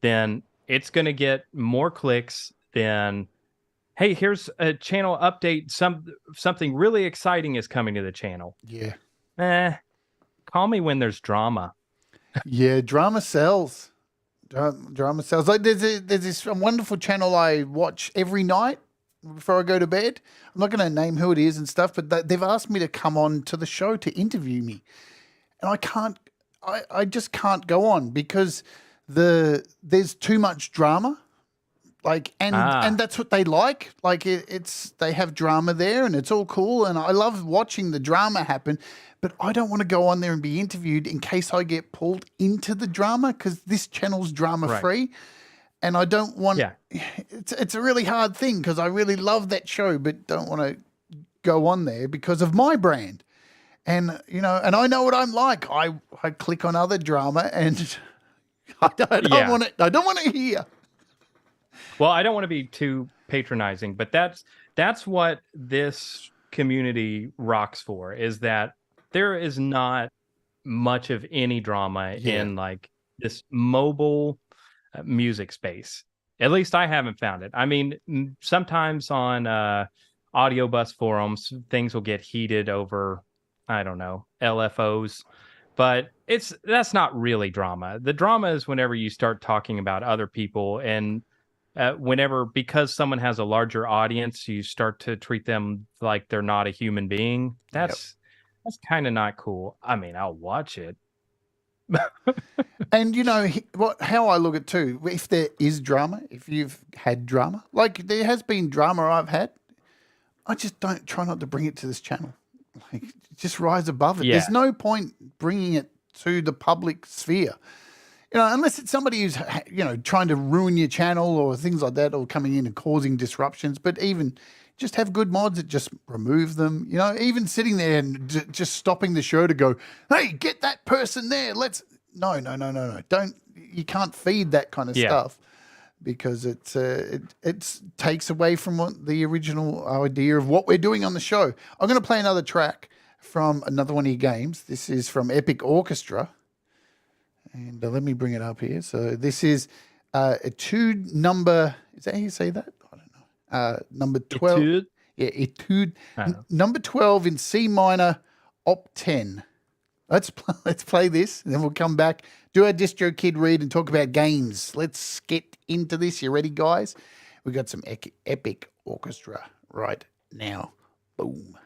then it's going to get more clicks than, hey, here's a channel update. Something really exciting is coming to the channel. Yeah. Call me when there's drama. Yeah, drama sells. Drama sells. Like there's this wonderful channel I watch every night before I go to bed. I'm not going to name who it is and stuff, but they've asked me to come on to the show to interview me, and I just can't go on because there's too much drama. And that's what they like. Like they have drama there, and it's all cool, and I love watching the drama happen. But I don't want to go on there and be interviewed in case I get pulled into the drama, because this channel's drama free, and I don't want. Yeah. It's a really hard thing because I really love that show, but don't want to go on there because of my brand. And, and I know what I'm like. I click on other drama and I don't want it. I don't want to hear. Well, I don't want to be too patronizing, but that's what this community rocks for, is that there is not much of any drama in like this mobile music space. At least I haven't found it. I mean, sometimes on audio bus forums, things will get heated over, I don't know, LFOs, but that's not really drama. The drama is whenever you start talking about other people, and because someone has a larger audience, you start to treat them like they're not a human being. That's kind of not cool. I mean, I'll watch it. And how I look at too, if there is drama, if you've had drama, like there has been drama I've had, I just try not to bring it to this channel. Like, just rise above it. Yeah. There's no point bringing it to the public sphere. Unless it's somebody who's, trying to ruin your channel or things like that, or coming in and causing disruptions. But even just have good mods that just remove them. Even sitting there and just stopping the show to go, hey, get that person there. No. Don't. You can't feed that kind of stuff, because it takes away from what the original idea of what we're doing on the show. I'm going to play another track from another one of your games. This is from Epic Orchestra. And let me bring it up here. So this is Etude number, is that how you say that? I don't know. Number 12. Etude? Yeah, Etude. Number 12 in C minor, op 10. Let's play this, and then we'll come back, do our DistroKid read, and talk about games. Let's get into this. You ready, guys? We got some Epic Orchestra right now. Boom.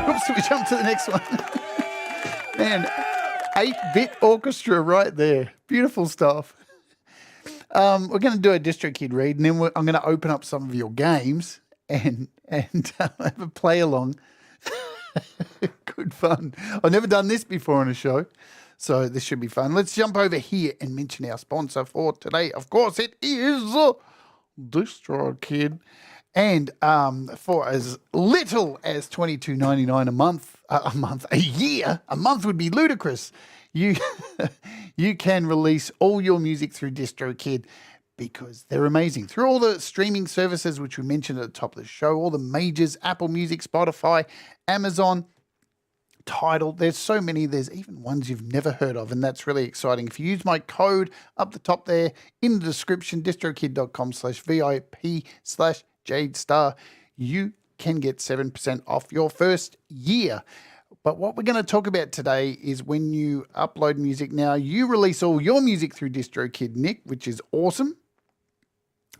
Oops, we jump to the next one. Man, 8-bit orchestra right there. Beautiful stuff. We're going to do a DistroKid read, and then I'm going to open up some of your games and have a play along. Good fun. I've never done this before on a show, so this should be fun. Let's jump over here and mention our sponsor for today. Of course, it is DistroKid. And for as little as $22.99 a year, a month would be ludicrous. You can release all your music through DistroKid because they're amazing. Through all the streaming services, which we mentioned at the top of the show, all the majors, Apple Music, Spotify, Amazon, Tidal. There's so many. There's even ones you've never heard of, and that's really exciting. If you use my code up the top there in the description, distrokid.com/VIP/Jade Starr, you can get 7% off your first year. But what we're going to talk about today is when you upload music. Now, you release all your music through DistroKid, Nick, which is awesome.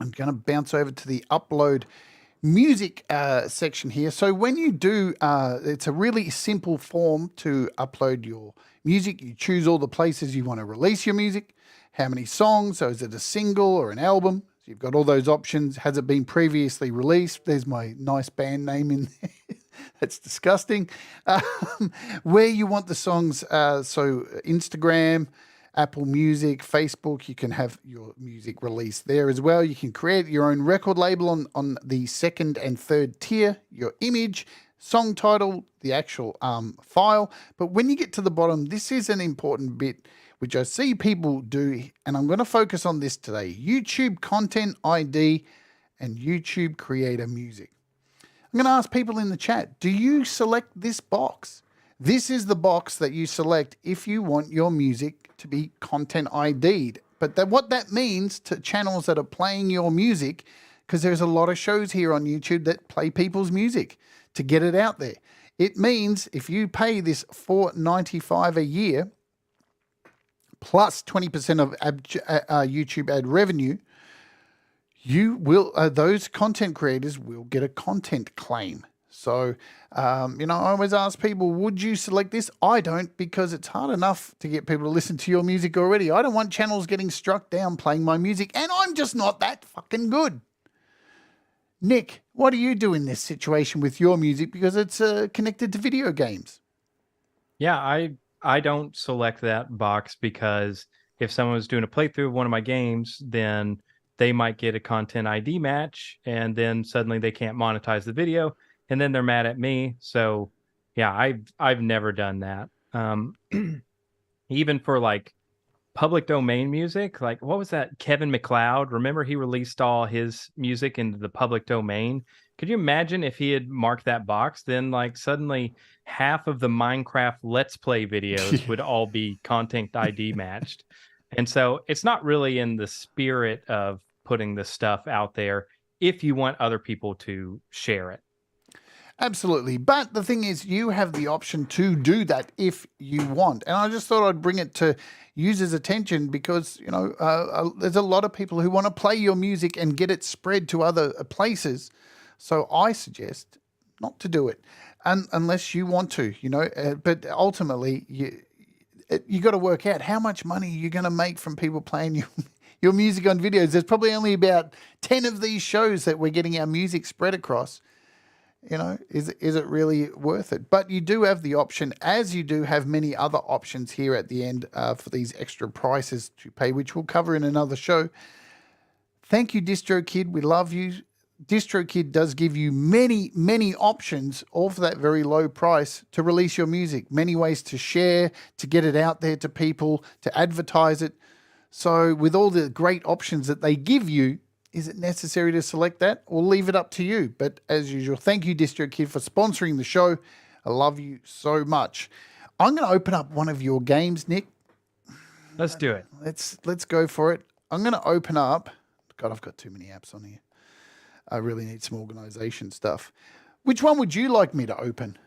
I'm going to bounce over to the upload music section here. So when you do, it's a really simple form to upload your music. You choose all the places you want to release your music, how many songs, so is it a single or an album? So you've got all those options. Has it been previously released? There's my nice band name in there. That's disgusting. Where you want the songs, so Instagram, Apple Music, Facebook, you can have your music released there as well. You can create your own record label on the second and third tier, your image, song title, the actual file. But when you get to the bottom, this is an important bit, which I see people do, and I'm going to focus on this today. YouTube Content ID and YouTube Creator Music. I'm going to ask people in the chat, do you select this box? This is the box that you select if you want your music to be content ID'd. But what that means to channels that are playing your music, because there's a lot of shows here on YouTube that play people's music to get it out there. It means if you pay this $4.95 a year, plus 20% of YouTube ad revenue, you will those content creators will get a content claim. So, I always ask people, would you select this? I don't, because it's hard enough to get people to listen to your music already. I don't want channels getting struck down playing my music, and I'm just not that fucking good. Nick, what do you do in this situation with your music, because it's connected to video games? Yeah, I don't select that box, because if someone was doing a playthrough of one of my games, then they might get a content ID match, and then suddenly they can't monetize the video, and then they're mad at me. So yeah, I've never done that. Even for like public domain music, like what was that? Kevin MacLeod, remember he released all his music into the public domain? Could you imagine if he had marked that box? Then like suddenly half of the Minecraft Let's Play videos would all be content ID matched. And so it's not really in the spirit of putting the stuff out there if you want other people to share it. Absolutely. But the thing is, you have the option to do that if you want. And I just thought I'd bring it to users' attention because, there's a lot of people who want to play your music and get it spread to other places. So I suggest not to do it unless you want to, but ultimately you got to work out how much money you're going to make from people playing your music on videos. There's probably only about 10 of these shows that we're getting our music spread across. Is it really worth it? But you do have the option, as you do have many other options here at the end for these extra prices to pay, which we'll cover in another show. Thank you, DistroKid. We love you. DistroKid does give you many, many options, all for that very low price, to release your music. Many ways to share, to get it out there to people, to advertise it. So with all the great options that they give you, is it necessary to select that? We'll leave it up to you. But as usual, thank you, DistroKid, for sponsoring the show. I love you so much. I'm going to open up one of your games, Nick. Let's do it. Let's go for it. I'm going to open up. God, I've got too many apps on here. I really need some organization stuff. Which one would you like me to open?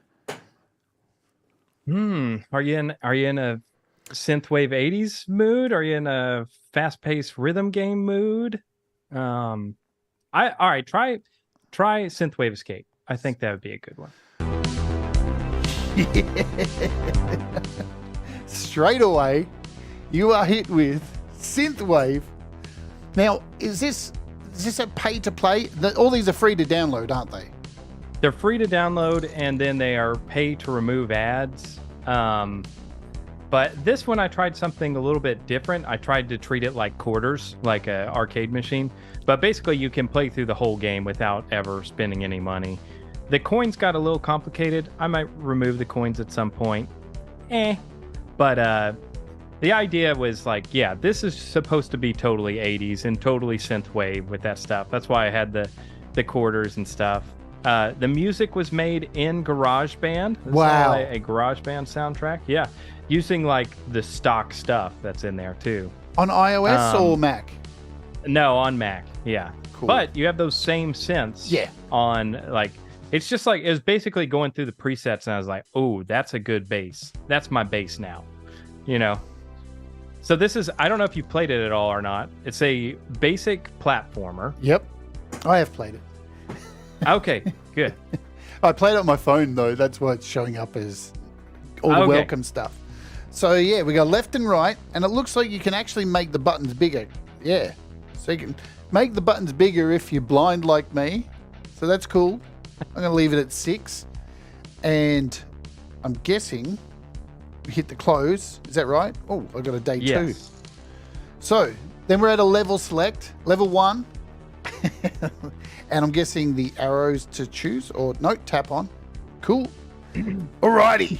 Are you in a synthwave 80s mood? Are you in a fast-paced rhythm game mood? All right, try Synthwave Escape. I think that would be a good one. Yeah. Straight away, you are hit with Synthwave. Now, is this a pay to play? All these are free to download, aren't they? They're free to download, and then they are pay to remove ads. But this one, I tried something a little bit different. I tried to treat it like quarters, like an arcade machine. But basically, you can play through the whole game without ever spending any money. The coins got a little complicated. I might remove the coins at some point. But the idea was like, yeah, this is supposed to be totally 80s and totally synthwave with that stuff. That's why I had the quarters and stuff. The music was made in GarageBand. This is Wow. all a GarageBand soundtrack. Yeah, using like the stock stuff that's in there too. On iOS or Mac? No, on Mac. Yeah. Cool. But you have those same synths. Yeah. On like, it's just like, it was basically going through the presets, and I was like, oh, that's a good bass. That's my bass now. You know. So this is, I don't know if you played it at all or not. It's a basic platformer. Yep. I have played it. Okay, good. I played it on my phone, though. That's why it's showing up as all the welcome stuff. So, yeah, we got left and right, and it looks like you can actually make the buttons bigger. Yeah. So you can make the buttons bigger if you're blind like me. So that's cool. I'm going to leave it at 6. And I'm guessing we hit the close. Is that right? Oh, I got a day 2. So then we're at a level select, level 1. And I'm guessing the arrows to choose, or no, tap on. Cool. Alrighty.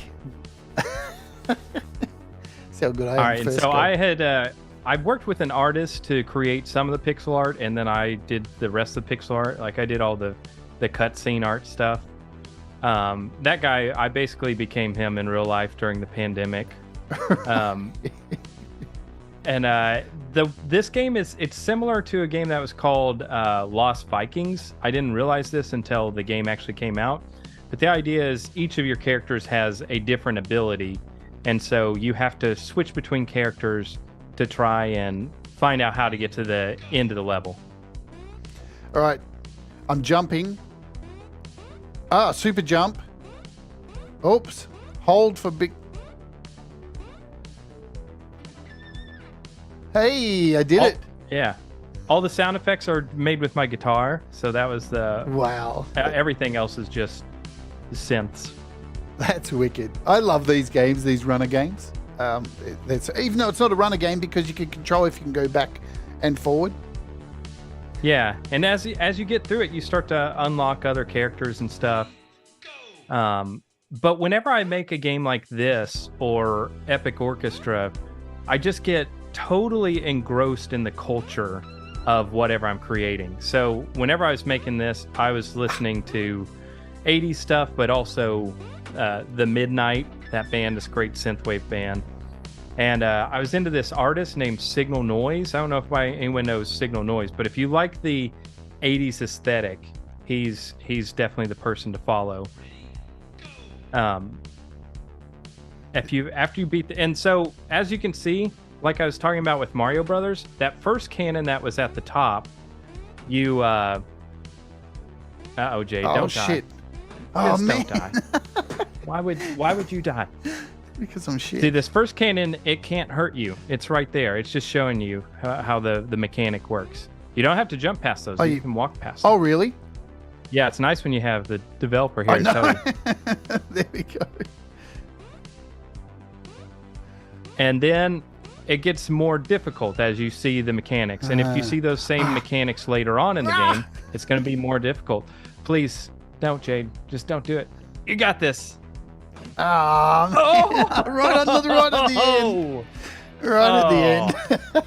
See how good I am. All right, and so I had I worked with an artist to create some of the pixel art, and then I did the rest of the pixel art. Like I did all the cutscene art stuff. That guy, I basically became him in real life during the pandemic. This game it's similar to a game that was called Lost Vikings. I didn't realize this until the game actually came out. But the idea is each of your characters has a different ability, and so you have to switch between characters to try and find out how to get to the end of the level. All right, I'm jumping. Super jump. Oops. Hold for big. Hey, I did it. Yeah. All the sound effects are made with my guitar, so that was the... Wow. Everything else is just synths. That's wicked. I love these games, these runner games. Even though it's not a runner game, because you can control if you can go back and forward. Yeah, and as you get through it, you start to unlock other characters and stuff. But whenever I make a game like this or Epic Orchestra, I just get totally engrossed in the culture of whatever I'm creating. So whenever I was making this, I was listening to 80s stuff, but also The Midnight, that band, this great synthwave band. And I was into this artist named Signal Noise. I don't know if anyone knows Signal Noise, but if you like the 80s aesthetic, he's definitely the person to follow. After you beat and so as you can see, like I was talking about with Mario Brothers, that first cannon that was at the top, you Jade, don't die. Shit. Just man. Don't die. Why would you die? Because I'm shit. See, this first cannon, it can't hurt you. It's right there. It's just showing you how the mechanic works. You don't have to jump past those. You can walk past them. Oh, really? Yeah, it's nice when you have the developer here to tell you. There we go. And then it gets more difficult as you see the mechanics. And if you see those same mechanics later on in the game, it's going to be more difficult. Please, don't, Jade. Just don't do it. You got this. Right at the end. Right at the end.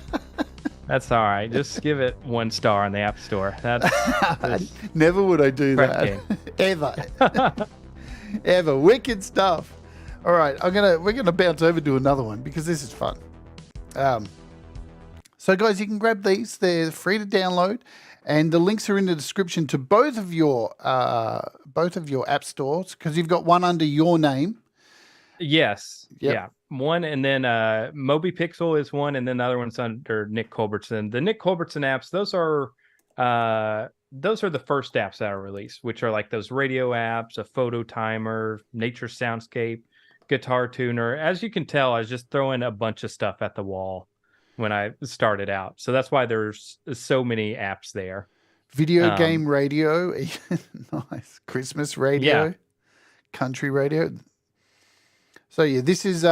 That's all right. Just give it 1 star on the App Store. That's never would I do that. game. Ever. Wicked stuff. All right, we're gonna bounce over to another one because this is fun. So guys, you can grab these. They're free to download, and the links are in the description to both of your app stores, because you've got one under your name. Yes. Yep. Yeah. One, and then Moby Pixel is one, and then the other one's under Nick Culbertson. The Nick Culbertson apps, those are the first apps that are released, which are like those radio apps, a photo timer, nature soundscape, guitar tuner. As you can tell, I was just throwing a bunch of stuff at the wall when I started out. So that's why there's so many apps there. Video game radio. Nice. Christmas radio. Country radio. So yeah, this is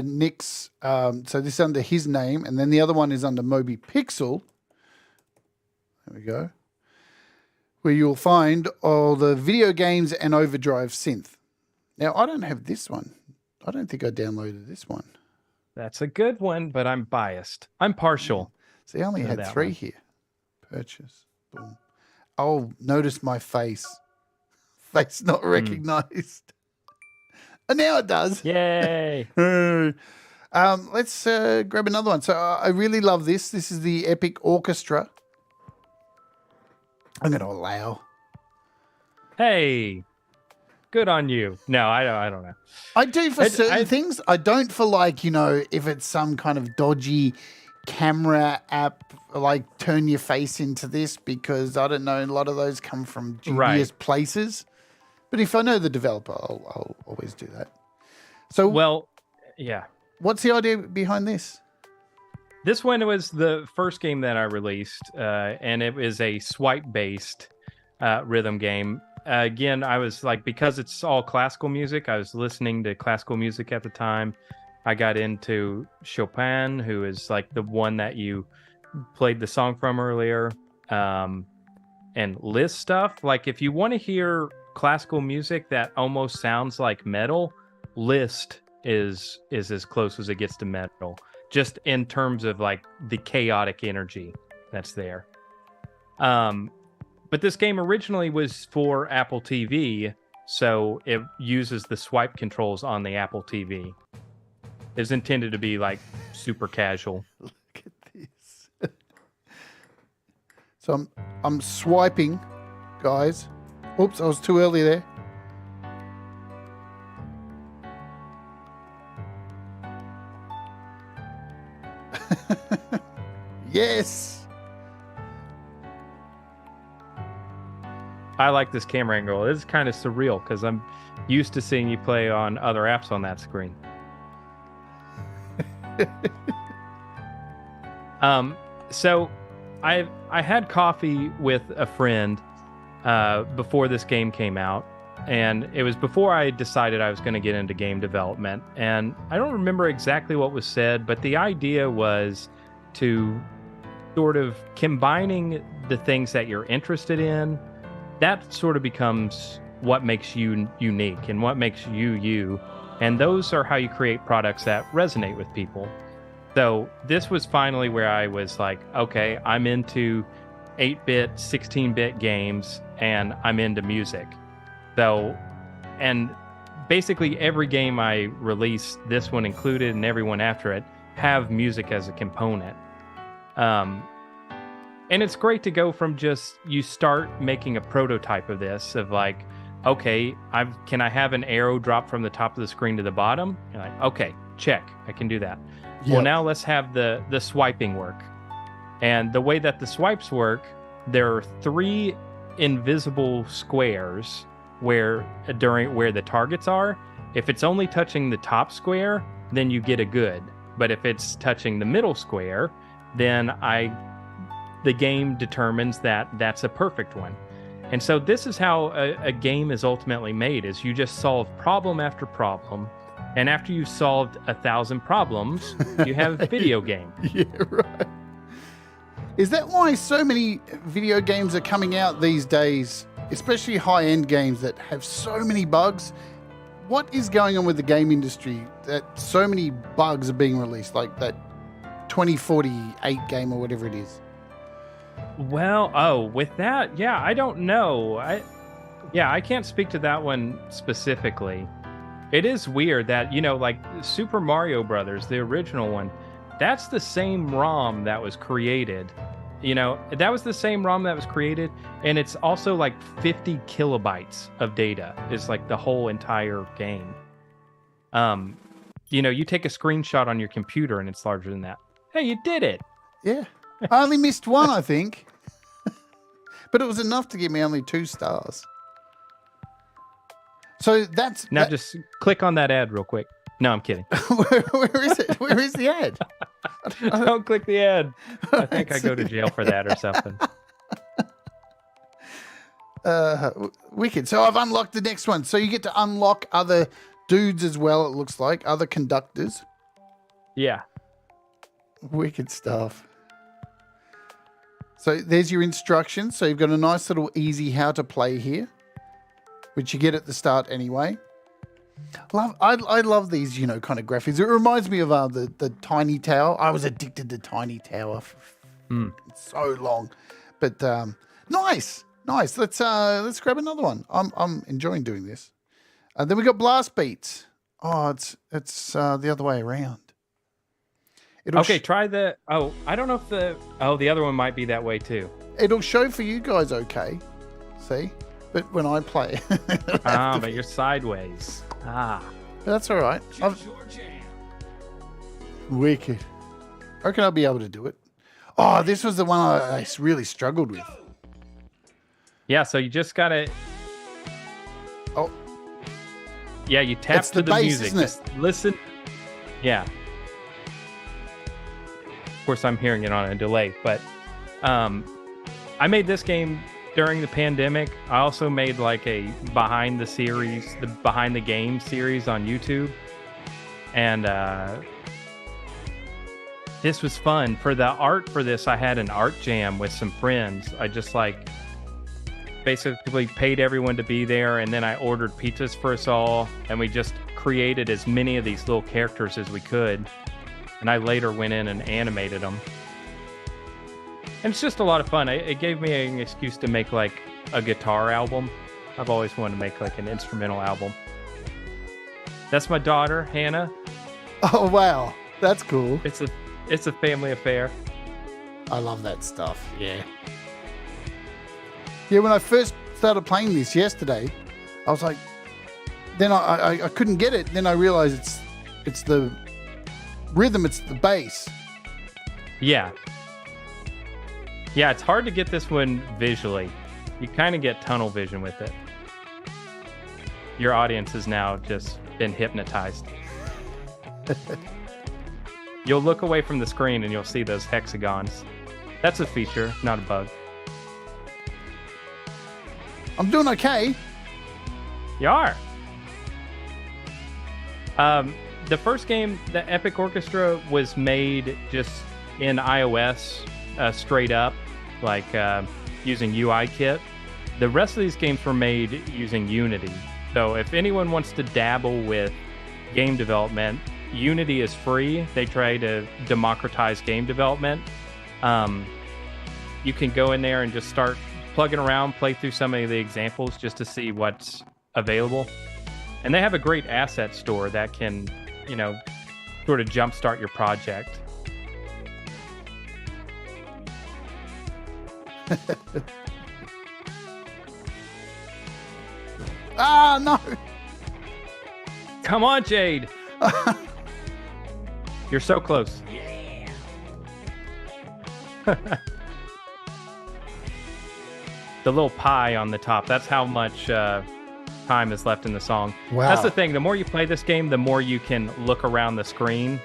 Nick's. So this is under his name, and then the other one is under Moby Pixel. There we go. Where you'll find all the video games and Overdrive Synth. Now, I don't have this one. I don't think I downloaded this one. That's a good one, but I'm biased. I'm partial. See, I only had 3 here. Purchase. Boom. Oh, notice my face. Face not recognized. And now it does. Yay. Let's grab another one. So I really love this. This is the Epic Orchestra. I'm going to allow. Hey, good on you. No, I don't know. I do for certain things. I don't for like, if it's some kind of dodgy camera app, like turn your face into this, because I don't know, a lot of those come from dubious places. But if I know the developer, I'll always do that. So, well, yeah. What's the idea behind this? This one was the first game that I released, and it is a swipe-based rhythm game. Again, I was like, because it's all classical music, I was listening to classical music at the time. I got into Chopin, who is like the one that you played the song from earlier, and Liszt stuff. Like, if you want to hear classical music that almost sounds like metal, Liszt is as close as it gets to metal, just in terms of like the chaotic energy that's there. But this game originally was for Apple TV, so it uses the swipe controls on the Apple TV. It's intended to be like super casual. Look at this. So I'm swiping, guys. Oops, I was too early there. Yes. I like this camera angle. It's kind of surreal because I'm used to seeing you play on other apps on that screen. So I had coffee with a friend before this game came out, and it was before I decided I was going to get into game development. And I don't remember exactly what was said, but the idea was to sort of combining the things that you're interested in. That sort of becomes what makes you unique and what makes you you. And those are how you create products that resonate with people. So this was finally where I was like, okay, I'm into 8-bit, 16-bit games, and I'm into music. So, and basically every game I release, this one included and everyone after it, have music as a component. And it's great to go from just, you start making a prototype of this, of like, okay, can I have an arrow drop from the top of the screen to the bottom? You're like, okay, check, I can do that. Yep. Well, now let's have the swiping work. And the way that the swipes work, there are 3 invisible squares where the targets are. If it's only touching the top square, then you get a good. But if it's touching the middle square, then the game determines that that's a perfect one. And so this is how a game is ultimately made, is you just solve problem after problem. And after you've solved 1,000 problems, you have a video game. Yeah, right. Is that why so many video games are coming out these days, especially high-end games that have so many bugs? What is going on with the game industry that so many bugs are being released, like that 2048 game or whatever it is? Well, with that, yeah, I don't know. I can't speak to that one specifically. It is weird that, like Super Mario Brothers, the original one, that's the same ROM that was created. That was the same ROM that was created, and it's also like 50 kilobytes of data is like the whole entire game. You take a screenshot on your computer and it's larger than that. Hey, you did it. Yeah. I only missed one, I think. But it was enough to give me only 2 stars. So that's... Now just click on that ad real quick. No, I'm kidding. Where is it? Where is the ad? Don't click the ad. I think I go to jail for that or something. Wicked. So I've unlocked the next one. So you get to unlock other dudes as well, it looks like. Other conductors. Yeah. Wicked stuff. So there's your instructions. So you've got a nice little easy how to play here, which you get at the start anyway. I love these, kind of graphics. It reminds me of the Tiny Tower. I was addicted to Tiny Tower for so long. But nice. Nice. Let's grab another one. I'm enjoying doing this. Then we got blast beats. Oh, it's the other way around. Okay, try the. Oh, I don't know if the other one might be that way too. It'll show for you guys, okay? See, but when I play, but you're sideways. But that's all right. Wicked. I reckon I'll be able to do it. Oh, this was the one I really struggled with. Yeah, so you just gotta. Oh. Yeah, you tap It's to the bass, music. isn't it? Just listen. Yeah. Of course, I'm hearing it on a delay, but I made this game during the pandemic. I also made like a behind the game series on YouTube, and this was fun. For the art for this, I had an art jam with some friends. I just like basically paid everyone to be there, and then I ordered pizzas for us all, and we just created as many of these little characters as we could. And I later went in and animated them. And it's just a lot of fun. It gave me an excuse to make like a guitar album. I've always wanted to make like an instrumental album. That's my daughter, Hannah. Oh, wow. That's cool. It's a family affair. I love that stuff. Yeah. Yeah, when I first started playing this yesterday, I was like, then I couldn't get it. Then I realized it's the rhythm, it's the bass. Yeah. Yeah, it's hard to get this one visually. You kind of get tunnel vision with it. Your audience has now just been hypnotized. You'll look away from the screen and you'll see those hexagons. That's a feature, not a bug. I'm doing okay. You are. The first game, the Epic Orchestra, was made just in iOS, straight up, like using UIKit. The rest of these games were made using Unity. So if anyone wants to dabble with game development, Unity is free. They try to democratize game development. You can go in there and just start plugging around, play through some of the examples just to see what's available. And they have a great asset store that can, sort of jumpstart your project. Ah, no. Come on, Jade. You're so close. The little pie on the top. That's how much time is left in the song. Wow. That's the thing. The more you play this game, the more you can look around the screen.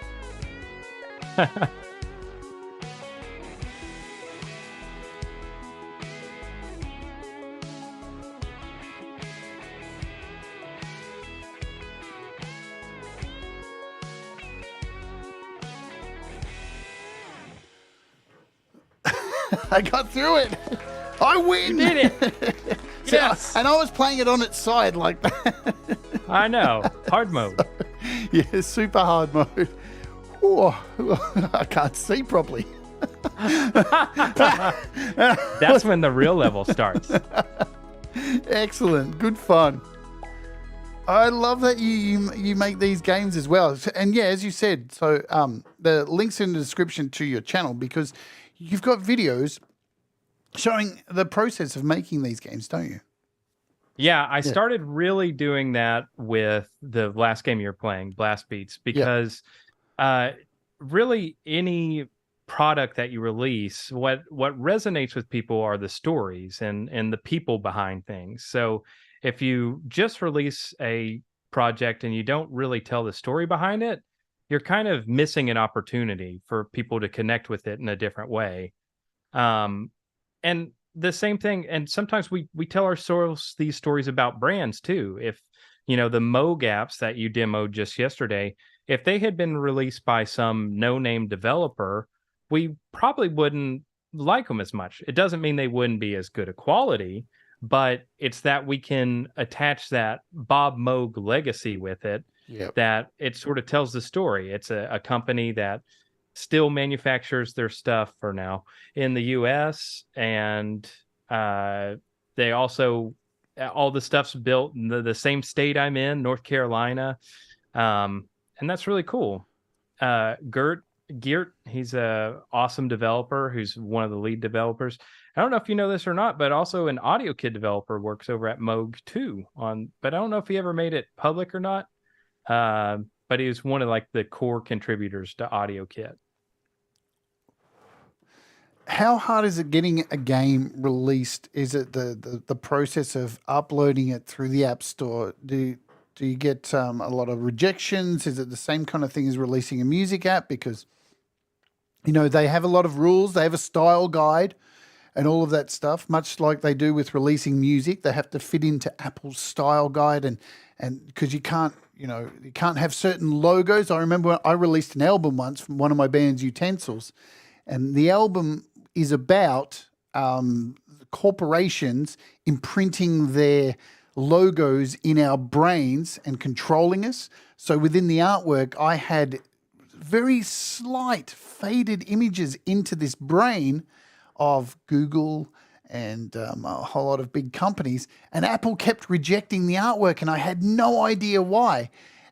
I got through it. I win. You did it. Yes. And I was playing it on its side like that. I know. Hard mode. Yeah, super hard mode. Ooh, I can't see properly. That's when the real level starts. Excellent. Good fun. I love that you make these games as well. And yeah, as you said, so the link's in the description to your channel because you've got videos showing the process of making these games, don't you? Yeah, I started really doing that with the last game you're playing, Blast Beats, because really any product that you release, what resonates with people are the stories and the people behind things. So if you just release a project and you don't really tell the story behind it, you're kind of missing an opportunity for people to connect with it in a different way. And the same thing, and sometimes we tell ourselves these stories about brands too. If, the Moog apps that you demoed just yesterday, if they had been released by some no-name developer, we probably wouldn't like them as much. It doesn't mean they wouldn't be as good a quality, but it's that we can attach that Bob Moog legacy with it, that it sort of tells the story. It's a company that still manufactures their stuff for now in the US and They also all the stuff's built in the same state I'm in, North Carolina, and that's really cool. Geert, he's a awesome developer who's one of the lead developers. I don't know if you know this or not, but also an Audio Kid developer works over at Moog too. But I don't know if he ever made it public or not. But he was one of like the core contributors to Audio Kit. How hard is it getting a game released? Is it the process of uploading it through the App Store? Do you get a lot of rejections? Is it the same kind of thing as releasing a music app? Because, they have a lot of rules. They have a style guide and all of that stuff, much like they do with releasing music. They have to fit into Apple's style guide, and because you can't have certain logos. I remember I released an album once from one of my band's Utensils, and the album is about corporations imprinting their logos in our brains and controlling us. So within the artwork, I had very slight faded images into this brain of Google and a whole lot of big companies, and Apple kept rejecting the artwork, and I had no idea why.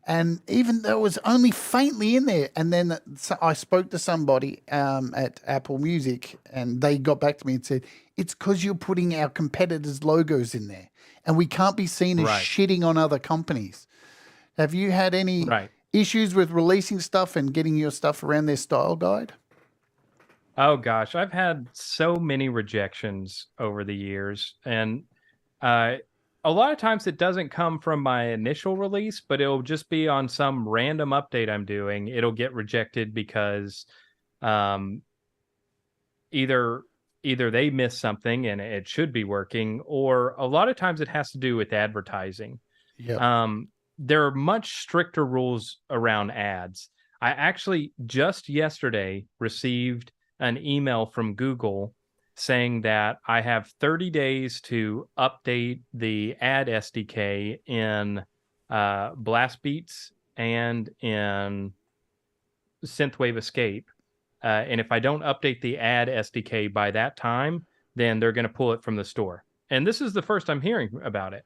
And even though it was only faintly in there, and then I spoke to somebody at Apple Music, and they got back to me and said, it's because you're putting our competitors' logos in there, and we can't be seen as shitting on other companies. Have you had any issues with releasing stuff and getting your stuff around their style guide? Oh gosh, I've had so many rejections over the years, and a lot of times it doesn't come from my initial release, but it'll just be on some random update I'm doing. It'll get rejected because either they miss something and it should be working, or a lot of times it has to do with advertising. There are much stricter rules around ads. I actually just yesterday received an email from Google saying that I have 30 days to update the ad SDK in Blast Beats and in Synthwave Escape. And if I don't update the ad SDK by that time, then they're going to pull it from the store. And this is the first I'm hearing about it.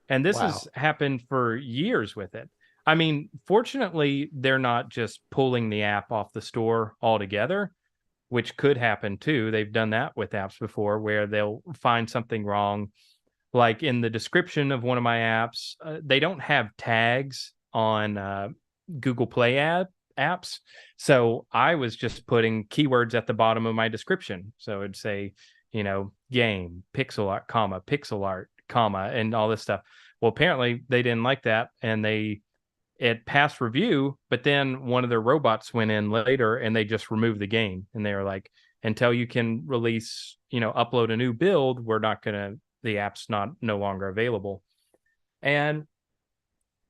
And this has happened for years with it. I mean, fortunately, they're not just pulling the app off the store altogether, which could happen too. They've done that with apps before where they'll find something wrong. Like in the description of one of my apps, they don't have tags on Google Play apps. So I was just putting keywords at the bottom of my description. So it'd say, game, pixel art, and all this stuff. Well, apparently they didn't like that, and it passed review, but then one of their robots went in later and they just removed the game. And they were like, until you can release, upload a new build, the app's no longer available. And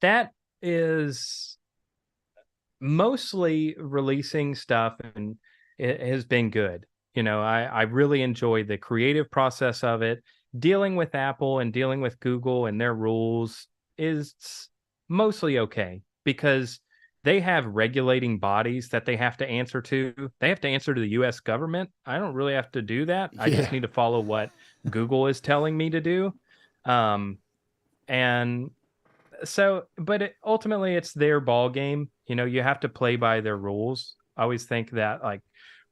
that is mostly releasing stuff, and it has been good. I really enjoy the creative process of it. Dealing with Apple and dealing with Google and their rules is mostly okay, because they have regulating bodies that they have to answer to. They have to answer to the U.S. government. I don't really have to do that. I just need to follow what Google is telling me to do. And so, but ultimately it's their ball game. You have to play by their rules. I always think that, like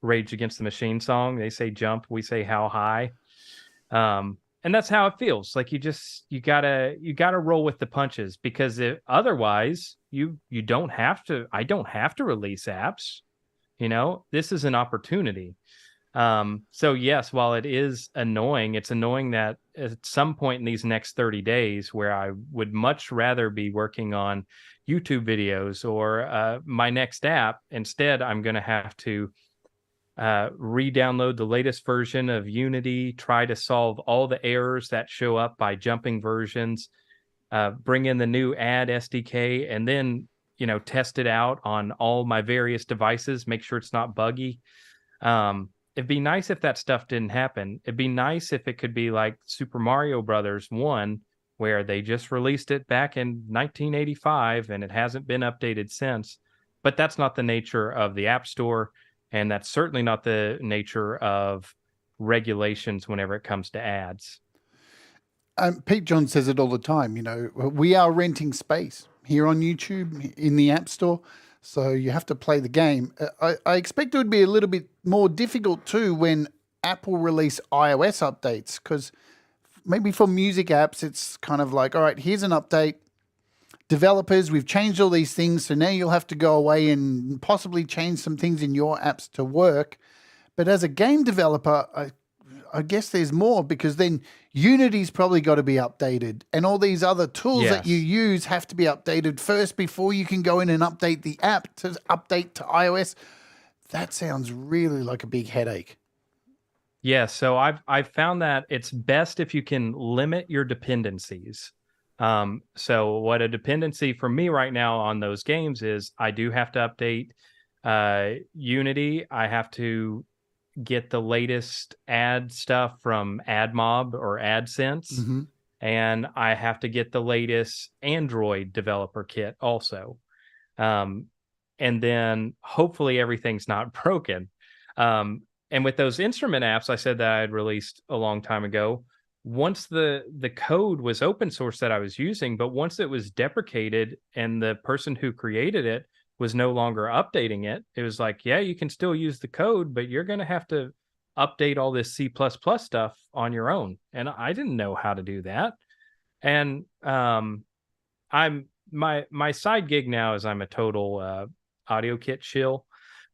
Rage Against the Machine song, they say jump, we say how high. And that's how it feels. Like you gotta roll with the punches, because otherwise you don't have to. I don't have to release apps. This is an opportunity. So yes, while it is annoying, it's annoying that at some point in these next 30 days, where I would much rather be working on YouTube videos or my next app, instead I'm going to have to re-download the latest version of Unity, try to solve all the errors that show up by jumping versions, bring in the new ad SDK, and then test it out on all my various devices, make sure it's not buggy. It'd be nice if that stuff didn't happen. It'd be nice if it could be like Super Mario Brothers 1, where they just released it back in 1985 and it hasn't been updated since. But that's not the nature of the App Store. And that's certainly not the nature of regulations whenever it comes to ads. Pete John says it all the time. You know, we are renting space here on YouTube in the App Store, so you have to play the game. I expect it would be a little bit more difficult too when Apple release iOS updates, because maybe for music apps, it's kind of like, all right, here's an update. Developers, we've changed all these things, so now you'll have to go away and possibly change some things in your apps to work. But as a game developer, I guess there's more, because then Unity's probably got to be updated, and all these other tools that you use have to be updated first before you can go in and update the app to update to iOS. That sounds really like a big headache. Yeah, so I've found that it's best if you can limit your dependencies. So what a dependency for me right now on those games is, I do have to update Unity. I have to get the latest ad stuff from AdMob or AdSense, and I have to get the latest Android developer kit also. And then hopefully everything's not broken. And with those instrument apps I said that I had released a long time ago, once the code was open source that I was using, but once it was deprecated and the person who created it was no longer updating it, it was like, yeah, you can still use the code, but you're going to have to update all this C++ stuff on your own. And I didn't know how to do that. And my side gig now is I'm a total audio kit shill.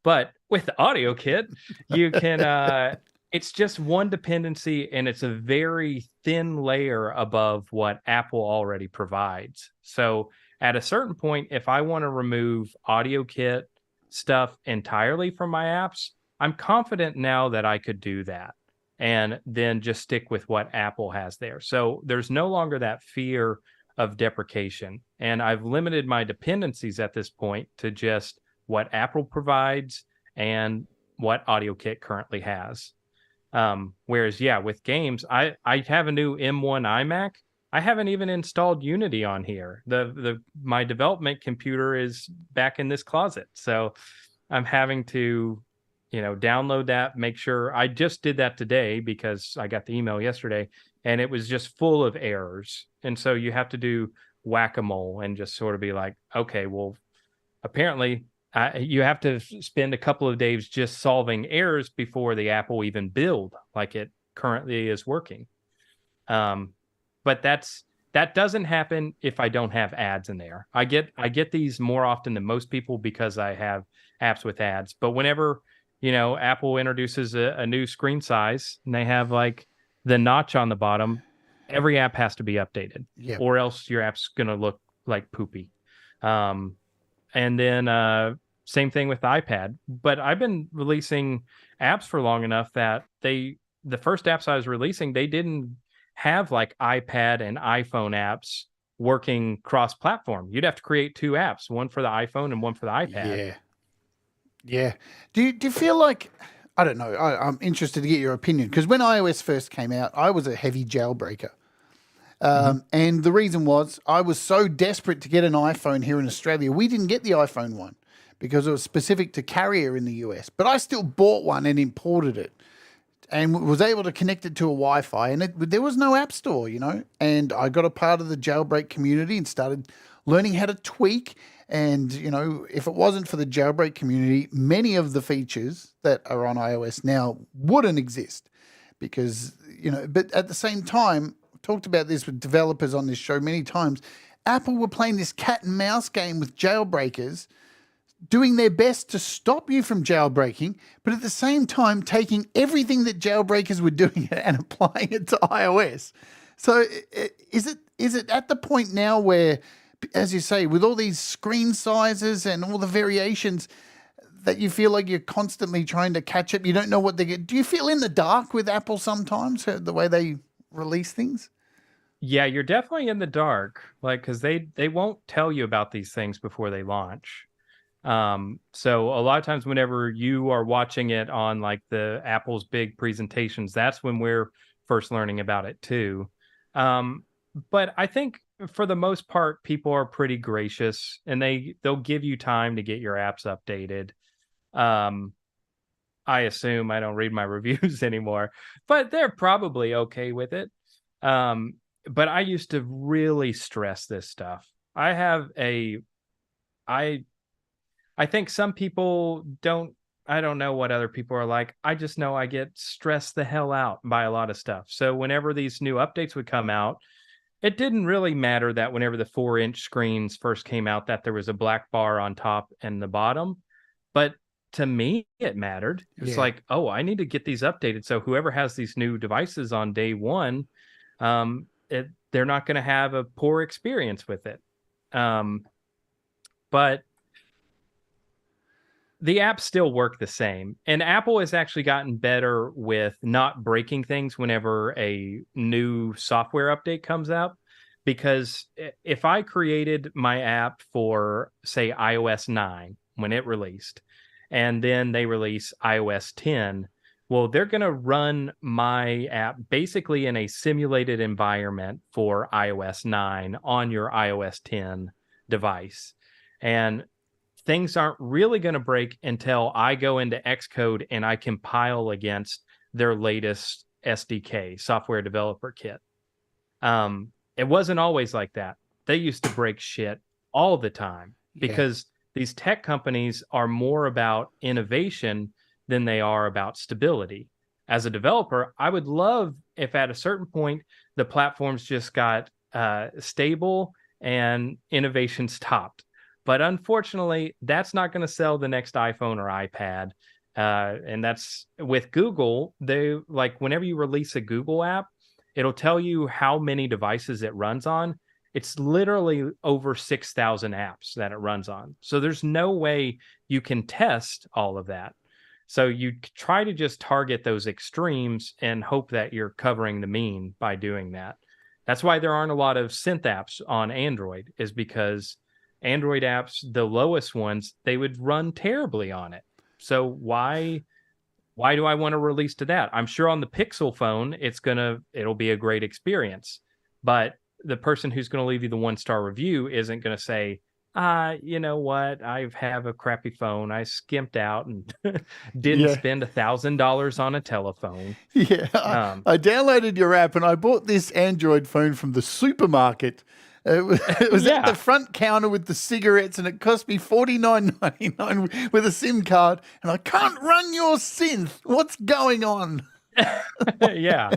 But with the audio kit, you can it's just one dependency, and it's a very thin layer above what Apple already provides. So at a certain point, if I want to remove audio kit stuff entirely from my apps, I'm confident now that I could do that and then just stick with what Apple has there. So there's no longer that fear of deprecation. And I've limited my dependencies at this point to just what Apple provides and what AudioKit currently has. Whereas, yeah, with games, I have a new M1 iMac. I haven't even installed Unity on here. My development computer is back in this closet, so I'm having to, download that. Make sure. I just did that today because I got the email yesterday, and it was just full of errors. And so you have to do whack-a-mole and just sort of be like, okay, well, apparently you have to spend a couple of days just solving errors before the app will even build like it currently is working. But that doesn't happen if I don't have ads in there. I get these more often than most people because I have apps with ads. But whenever, Apple introduces a new screen size and they have like the notch on the bottom, every app has to be updated, or else your app's going to look like poopy. And then same thing with iPad. But I've been releasing apps for long enough that the first apps I was releasing, they didn't have like iPad and iPhone apps working cross-platform. You'd have to create two apps, one for the iPhone and one for the iPad. Yeah. Do you feel like, I don't know, I'm interested to get your opinion, because when iOS first came out, I was a heavy jailbreaker. And the reason was I was so desperate to get an iPhone here in Australia. We didn't get the iPhone one because it was specific to carrier in the US, but I still bought one and imported it and was able to connect it to a Wi-Fi, and there was no app store, and I got a part of the jailbreak community and started learning how to tweak. And, if it wasn't for the jailbreak community, many of the features that are on iOS now wouldn't exist because, but at the same time, talked about this with developers on this show many times. Apple were playing this cat and mouse game with jailbreakers, doing their best to stop you from jailbreaking, but at the same time taking everything that jailbreakers were doing and applying it to iOS. So is it at the point now where, as you say, with all these screen sizes and all the variations, that you feel like you're constantly trying to catch up? You don't know what they get. Do you feel in the dark with Apple sometimes, the way they release things? Yeah, you're definitely in the dark, like, because they won't tell you about these things before they launch. So a lot of times whenever you are watching it on like the Apple's big presentations, that's when we're first learning about it too. But I think for the most part, people are pretty gracious and they'll give you time to get your apps updated. I assume. I don't read my reviews anymore, but they're probably okay with it. but I used to really stress this stuff. I think some people don't. I don't know what other people are like. I just know I get stressed the hell out by a lot of stuff. So whenever these new updates would come out, it didn't really matter that whenever the 4-inch screens first came out, that there was a black bar on top and the bottom. But to me, it mattered. It's like, oh, I need to get these updated. So whoever has these new devices on day one, they're not going to have a poor experience with it. But the apps still work the same. And Apple has actually gotten better with not breaking things whenever a new software update comes out. Because if I created my app for, say, iOS 9 when it released, and then they release iOS 10, well, they're going to run my app basically in a simulated environment for iOS 9 on your iOS 10 device. And things aren't really going to break until I go into Xcode and I compile against their latest SDK, software developer kit. It wasn't always like that. They used to break shit all the time because these tech companies are more about innovation than they are about stability. As a developer, I would love if at a certain point the platforms just got stable and innovation stopped. But unfortunately, that's not going to sell the next iPhone or iPad. And that's with Google. They like whenever you release a Google app, it'll tell you how many devices it runs on. It's literally over 6,000 apps that it runs on. So there's no way you can test all of that. So you try to just target those extremes and hope that you're covering the mean by doing that. That's why there aren't a lot of synth apps on Android, is because Android apps, the lowest ones, they would run terribly on it. So why do I want to release to that? I'm sure on the Pixel phone, it'll be a great experience. But the person who's going to leave you the 1-star review isn't going to say, you know what? I have a crappy phone. I skimped out and didn't spend $1,000 on a telephone. Yeah, I downloaded your app and I bought this Android phone from the supermarket. It was at the front counter with the cigarettes, and it cost me $49.99 with a SIM card, and I can't run your synth. What's going on? Yeah.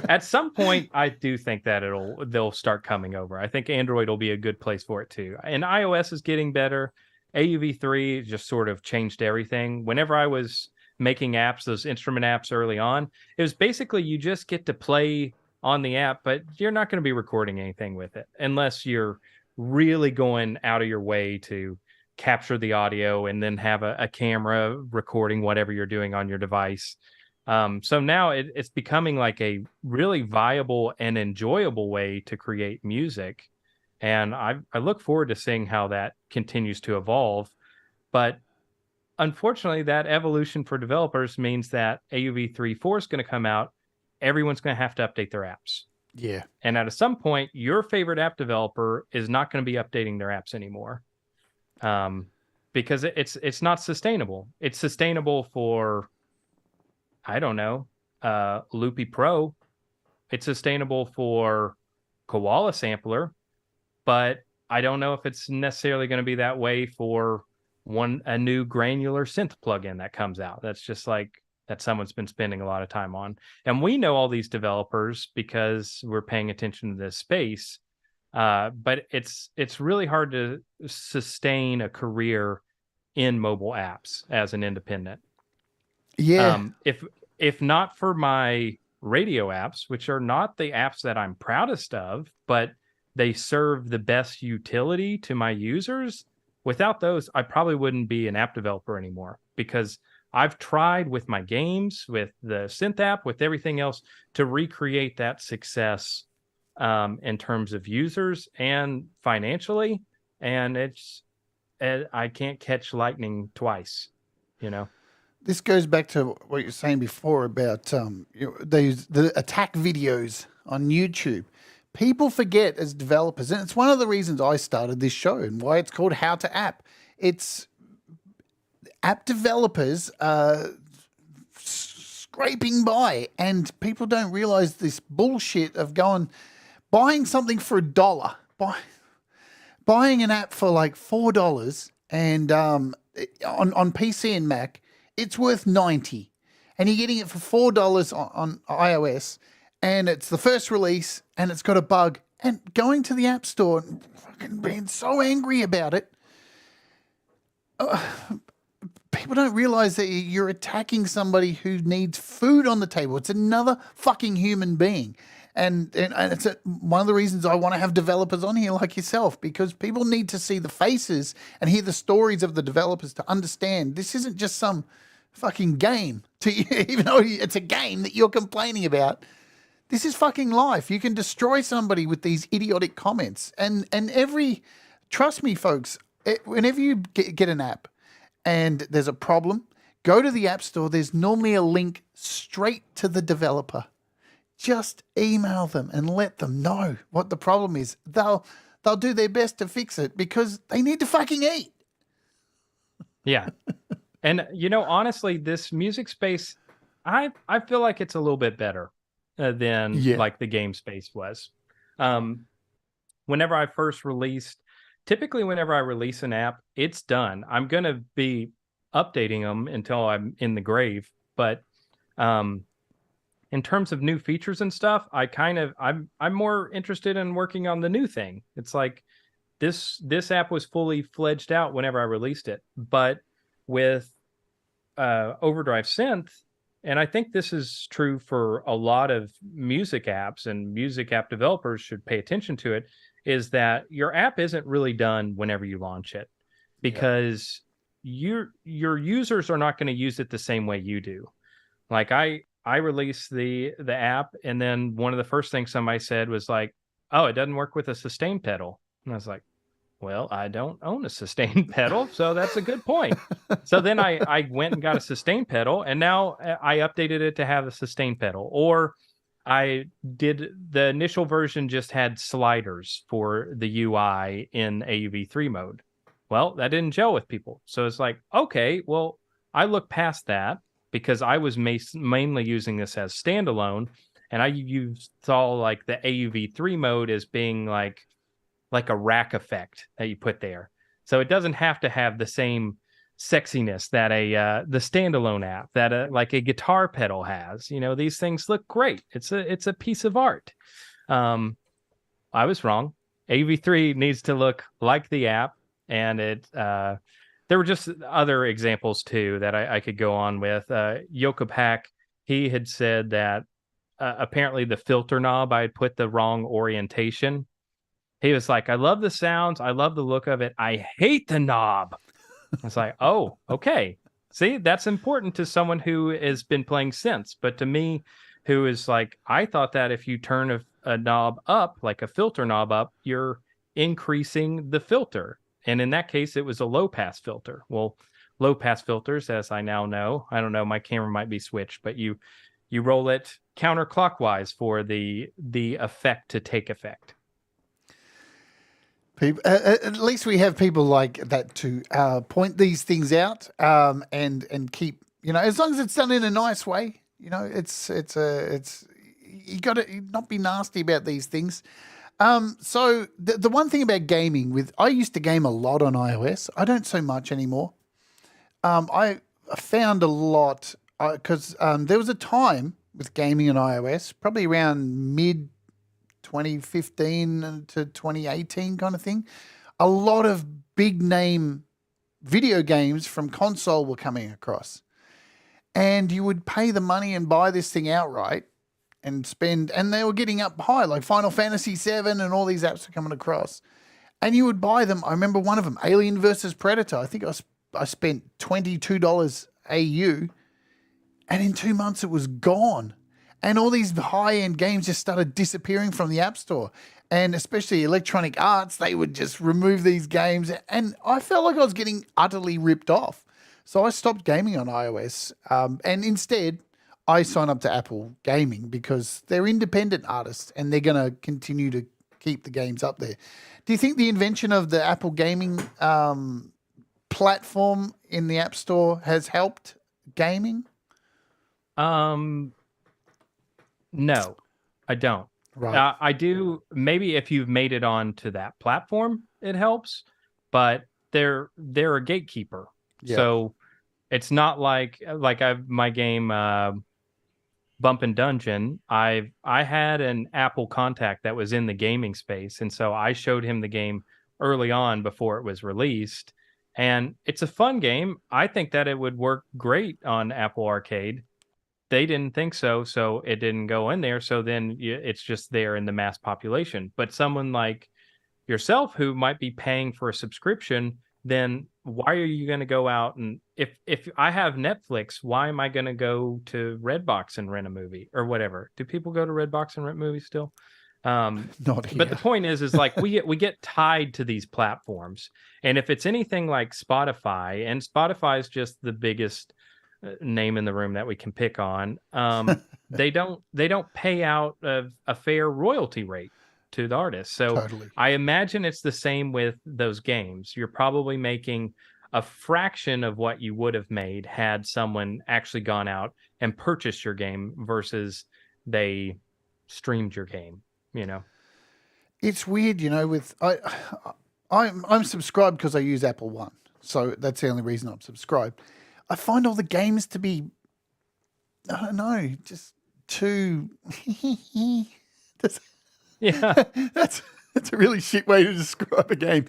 At some point, I do think that they'll start coming over. I think Android will be a good place for it too. And iOS is getting better. AUV3 just sort of changed everything. Whenever I was making apps, those instrument apps early on, it was basically you just get to play on the app, but you're not going to be recording anything with it unless you're really going out of your way to capture the audio and then have a camera recording whatever you're doing on your device. So now it's becoming like a really viable and enjoyable way to create music. And I look forward to seeing how that continues to evolve. But unfortunately, that evolution for developers means that AUV 3.4 is going to come out. Everyone's going to have to update their apps. Yeah. And at some point, your favorite app developer is not going to be updating their apps anymore. Because it's not sustainable. It's sustainable for, I don't know, Loopy Pro. It's sustainable for Koala Sampler, but I don't know if it's necessarily going to be that way for a new granular synth plugin that comes out. That's just like that someone's been spending a lot of time on. And we know all these developers because we're paying attention to this space. But it's really hard to sustain a career in mobile apps as an independent. Yeah. If not for my radio apps, which are not the apps that I'm proudest of, but they serve the best utility to my users, without those, I probably wouldn't be an app developer anymore, because I've tried with my games, with the synth app, with everything else to recreate that success in terms of users and financially. And I can't catch lightning twice, you know? This goes back to what you were saying before about the attack videos on YouTube. People forget as developers, and it's one of the reasons I started this show and why it's called How to App. It's app developers scraping by, and people don't realize this bullshit of going, buying something for $1, buying an app for like $4, and on PC and Mac, it's worth $90, and you're getting it for $4 on iOS, and it's the first release, and it's got a bug, and going to the App Store and fucking being so angry about it. People don't realize that you're attacking somebody who needs food on the table. It's another fucking human being. And it's one of the reasons I want to have developers on here like yourself, because people need to see the faces and hear the stories of the developers to understand this isn't just some fucking game, even though it's a game that you're complaining about. This is fucking life. You can destroy somebody with these idiotic comments. And trust me, folks, whenever you get an app and there's a problem, go to the App Store. There's normally a link straight to the developer. Just email them and let them know what the problem is. They'll do their best to fix it because they need to fucking eat. Yeah. And, honestly, this music space, I feel like it's a little bit better than like the game space was. Whenever I first typically whenever I release an app, it's done. I'm going to be updating them until I'm in the grave. But in terms of new features and stuff, I'm more interested in working on the new thing. It's like this app was fully fledged out whenever I released it, but with Overdrive Synth, and I think this is true for a lot of music apps, and music app developers should pay attention to it, is that your app isn't really done whenever you launch it, because your users are not going to use it the same way you do. Like I released the app, and then one of the first things somebody said was like, "Oh, it doesn't work with a sustain pedal." And I was like, "Well, I don't own a sustain pedal, so that's a good point." So then I went and got a sustain pedal, and now I updated it to have a sustain pedal. Or I did the initial version just had sliders for the UI in AUV3 mode. Well, that didn't gel with people. So it's like, okay, well, I look past that because I was mainly using this as standalone, and I saw like the AUV3 mode as being like a rack effect that you put there. So it doesn't have to have the same sexiness that the standalone app that like a guitar pedal has. These things look great. It's a piece of art. I was wrong. AV3 needs to look like the app, and there were just other examples too that I could go on with. Yokopak, he had said that apparently the filter knob, I had put the wrong orientation. He was like, "I love the sounds. I love the look of it. I hate the knob." I was like, "Oh, okay. See, that's important to someone who has been playing synths. But to me, who is like, I thought that if you turn a knob up, like a filter knob up, you're increasing the filter. And in that case, it was a low pass filter. Well, low pass filters, as I now know, I don't know, my camera might be switched, but you roll it counterclockwise for the effect to take effect." People, at least we have people like that to point these things out and keep, as long as it's done in a nice way, it's you got to not be nasty about these things. So the one thing about gaming I used to game a lot on iOS. I don't so much anymore. I found a lot because there was a time with gaming on iOS, probably around mid 2015 to 2018 kind of thing. A lot of big name video games from console were coming across, and you would pay the money and buy this thing outright and spend, and they were getting up high, like Final Fantasy 7 and all these apps were coming across, and you would buy them. I remember one of them, Alien versus Predator. I think I spent $22 AU, and in 2 months it was gone. And all these high-end games just started disappearing from the App Store. And especially Electronic Arts, they would just remove these games. And I felt like I was getting utterly ripped off. So I stopped gaming on iOS. And instead, I signed up to Apple Gaming because they're independent artists and they're going to continue to keep the games up there. Do you think the invention of the Apple Gaming platform in the App Store has helped gaming? No, I don't. Right. I do, maybe if you've made it onto that platform, it helps, but they're a gatekeeper. Yeah. So it's not like I've my game Bump and Dungeon. I had an Apple contact that was in the gaming space, and so I showed him the game early on before it was released. And it's a fun game. I think that it would work great on Apple Arcade. They didn't think so, so it didn't go in there. So then it's just there in the mass population. But someone like yourself who might be paying for a subscription, then why are you going to go out and if I have Netflix, why am I going to go to Redbox and rent a movie or whatever? Do people go to Redbox and rent movies still? Not here. But the point is like we get tied to these platforms, and if it's anything like Spotify, and Spotify is just the biggest name in the room that we can pick on, they don't pay out a fair royalty rate to the artist. So Totally. I imagine it's the same with those games. You're probably making a fraction of what you would have made had someone actually gone out and purchased your game versus they streamed your game, you know. It's weird, with I'm subscribed because I use Apple One, so that's the only reason I'm subscribed. I find all the games to be, I don't know, just too. Yeah. That's a really shit way to describe a game.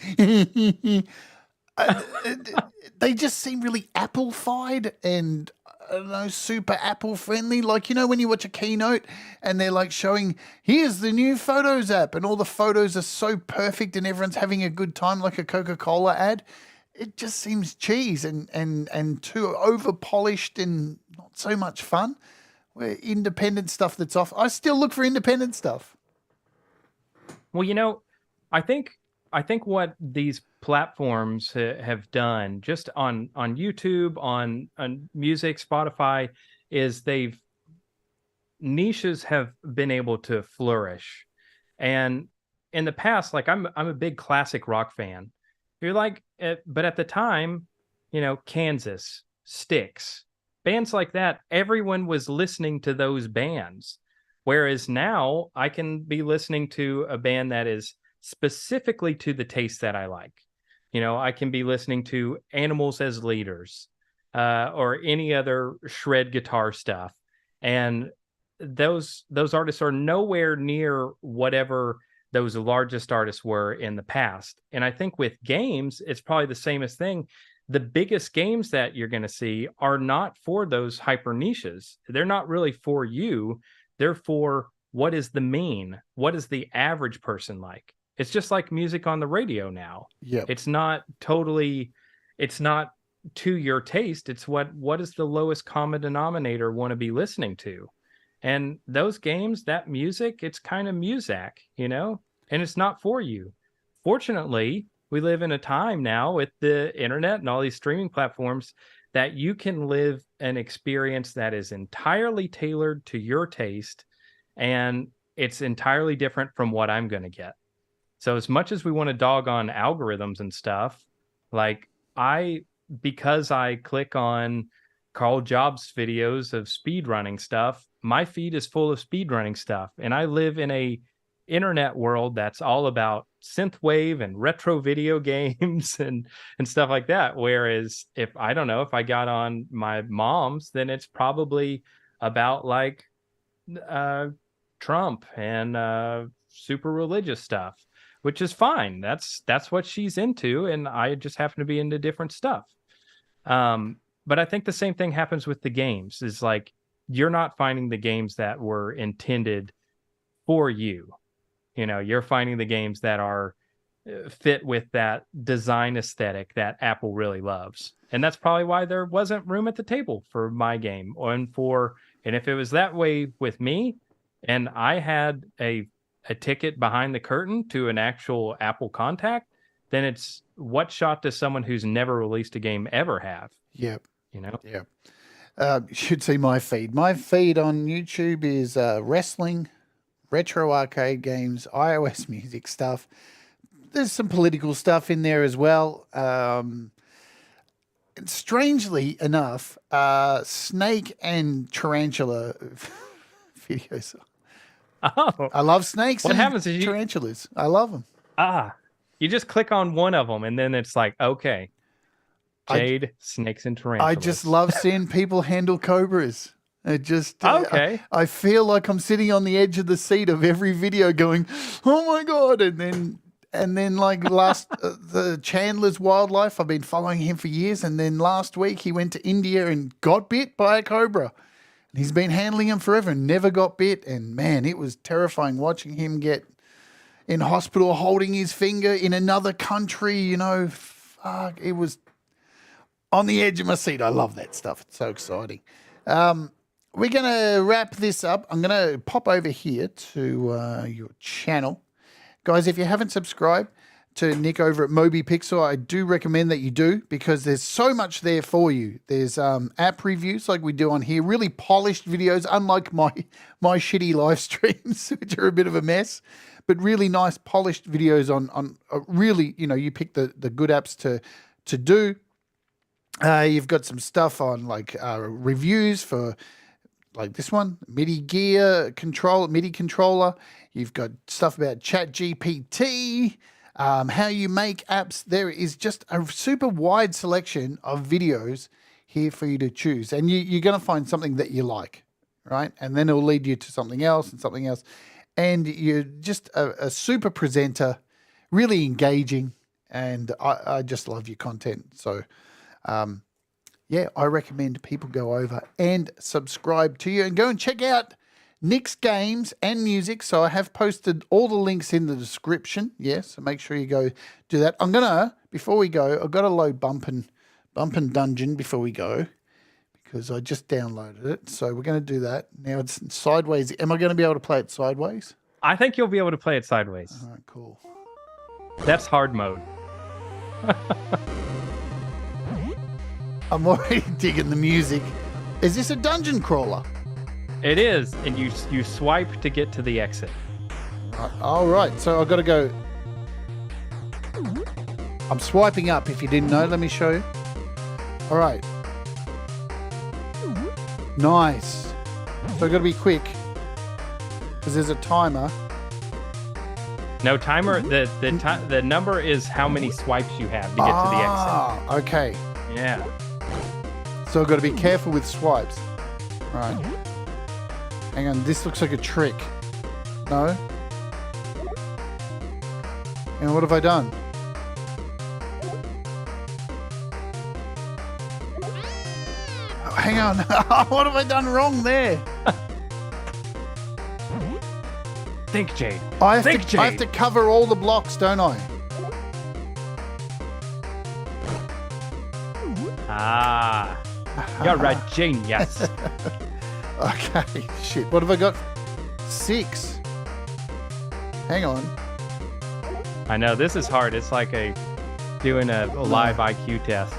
They just seem really Apple-fied and, I don't know, super Apple friendly. Like, when you watch a keynote and they're like showing, here's the new Photos app, and all the photos are so perfect and everyone's having a good time, like a Coca-Cola ad. It just seems cheese and too over polished and not so much fun. Where independent stuff that's off, I still look for independent stuff. Well, I think what these platforms have done just on YouTube, on music, Spotify, is niches have been able to flourish. And in the past, like I'm a big classic rock fan. You're like, but at the time, Kansas, Styx, bands like that, everyone was listening to those bands. Whereas now I can be listening to a band that is specifically to the taste that I like. I can be listening to Animals as Leaders or any other shred guitar stuff. And those artists are nowhere near whatever those largest artists were in the past. And I think with games, it's probably the samest thing. The biggest games that you're going to see are not for those hyper niches. They're not really for you. They're for what is the mean? What is the average person like? It's just like music on the radio now. Yeah. It's not to your taste. It's what is the lowest common denominator want to be listening to? And those games, that music, it's kind of muzak, and it's not for you. Fortunately, we live in a time now with the internet and all these streaming platforms that you can live an experience that is entirely tailored to your taste, and it's entirely different from what I'm going to get. So as much as we want to dog on algorithms and stuff, like because I click on Carl Jobs videos of speedrunning stuff, my feed is full of speedrunning stuff. And I live in a internet world that's all about synthwave and retro video games and stuff like that. Whereas if I got on my mom's, then it's probably about like Trump and super religious stuff, which is fine. That's what she's into, and I just happen to be into different stuff. But I think the same thing happens with the games. Is like you're not finding the games that were intended for you. You're finding the games that are fit with that design aesthetic that Apple really loves. And that's probably why there wasn't room at the table for my game. And if it was that way with me and I had a ticket behind the curtain to an actual Apple contact, then it's what shot does someone who's never released a game ever have? Yep. Yeah. You should see my feed. My feed on YouTube is wrestling, retro arcade games, iOS music stuff. There's some political stuff in there as well. And strangely enough, snake and tarantula videos. Oh, I love snakes What and happens is you- tarantulas. I love them. you just click on one of them, and then it's like, okay, Jade, snakes, and tarantulas. I just love seeing people handle cobras. It just Okay. I feel like I'm sitting on the edge of the seat of every video going, oh my God. And then like last, the Chandler's Wildlife, I've been following him for years. And then last week he went to India and got bit by a cobra. And he's been handling him forever and never got bit. And man, it was terrifying watching him get in hospital, holding his finger in another country, you know. Fuck, it was on the edge of my seat. I love that stuff. It's so exciting. We're going to wrap this up. I'm going to pop over here to your channel. Guys, if you haven't subscribed to Nick over at Moby Pixel, I do recommend that you do because there's so much there for you. There's app reviews like we do on here, really polished videos, unlike my shitty live streams, which are a bit of a mess, but really nice polished videos on really, you know, you pick the good apps to do. You've got some stuff on like reviews for like this one, MIDI controller. You've got stuff about ChatGPT, how you make apps. There is just a super wide selection of videos here for you to choose. And you're going to find something that you like, right? And then it'll lead you to something else and something else. And you're just a super presenter, really engaging. And I just love your content. So, yeah, I recommend people go over and subscribe to you and go and check out Nick's games and music. So I have posted all the links in the description. Yes, so make sure you go do that. I'm going to, before we go, I've got to load Bumpin' Dungeon before we go because I just downloaded it. So we're going to do that. Now it's sideways. Am I going to be able to play it sideways? I think you'll be able to play it sideways. All right, cool. That's hard mode. I'm already digging the music. Is this a dungeon crawler? It is, and you swipe to get to the exit. All right, so I've got to go. I'm swiping up. If you didn't know, let me show you. All right. Nice. So I've got to be quick because there's a timer. No timer. The number is how many swipes you have to get to the exit. Ah, okay. Yeah. So I've got to be careful with swipes. All right. Hang on, this looks like a trick. No? And what have I done? Oh, hang on. What have I done wrong there? Think, Jade. I have to cover all the blocks, don't I? Ah. You're a genius. Okay, shit. What have I got? 6. Hang on. I know, this is hard. It's like doing a live IQ test.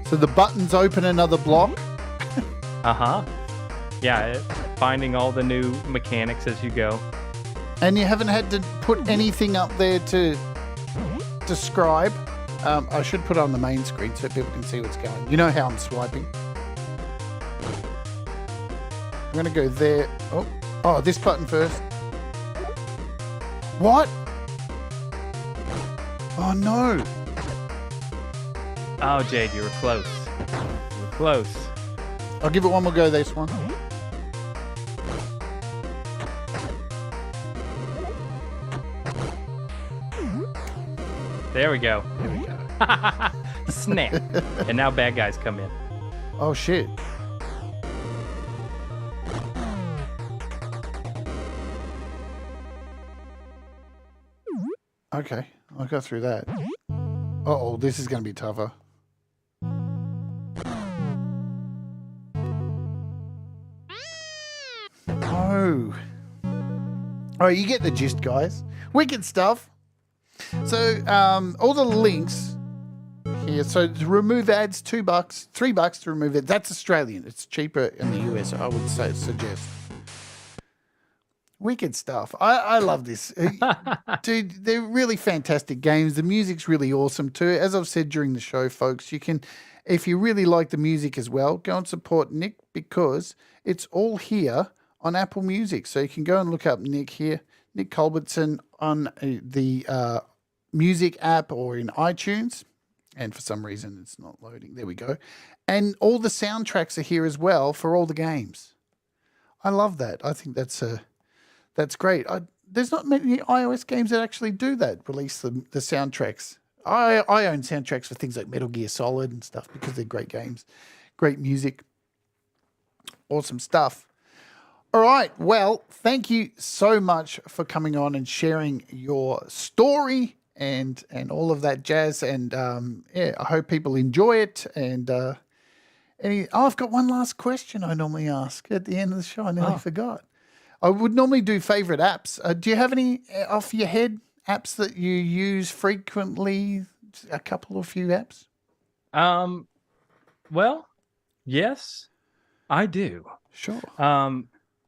So the buttons open another block. Uh-huh. Yeah, finding all the new mechanics as you go. And you haven't had to put anything up there to describe. I should put it on the main screen so people can see what's going. You know how I'm swiping. I'm going to go there. Oh, this button first. What? Oh, no. Oh, Jade, you were close. You were close. I'll give it one more go, this one. There we go. There we go. Snap. And now bad guys come in. Oh, shit. Okay, I'll go through that. Uh-oh, this is going to be tougher. Oh. All right, you get the gist, guys. Wicked stuff. So, all the links here. So, to remove ads, $2, $3 to remove it. That's Australian. It's cheaper in the US, I would say, suggest. Wicked stuff. I love this. Dude, they're really fantastic games. The music's really awesome too. As I've said during the show, folks, you can, if you really like the music as well, go and support Nick because it's all here on Apple Music. So you can go and look up Nick here, Nick Culbertson on the music app or in iTunes. And for some reason, it's not loading. There we go. And all the soundtracks are here as well for all the games. I love that. I think that's great. There's not many iOS games that actually do that, release the soundtracks. I own soundtracks for things like Metal Gear Solid and stuff because they're great games, great music, awesome stuff. All right. Well, thank you so much for coming on and sharing your story and all of that jazz. And I hope people enjoy it. And I've got one last question I normally ask at the end of the show. I nearly forgot. I would normally do favorite apps. Do you have any off your head apps that you use frequently? A couple or few apps? Well, yes, I do. Sure.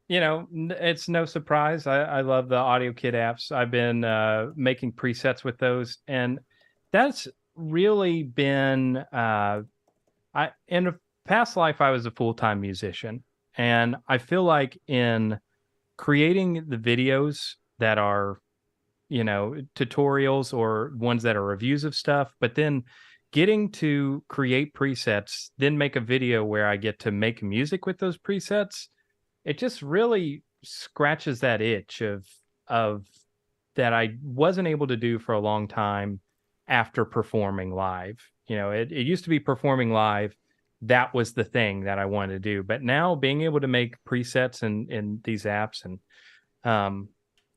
It's no surprise. I love the AudioKit apps. I've been making presets with those, and that's really been. In a past life, I was a full-time musician, and I feel like in creating the videos that are, tutorials or ones that are reviews of stuff, but then getting to create presets, then make a video where I get to make music with those presets. It just really scratches that itch of that I wasn't able to do for a long time after performing live. It used to be performing live. That was the thing that I wanted to do. But now being able to make presets in these apps and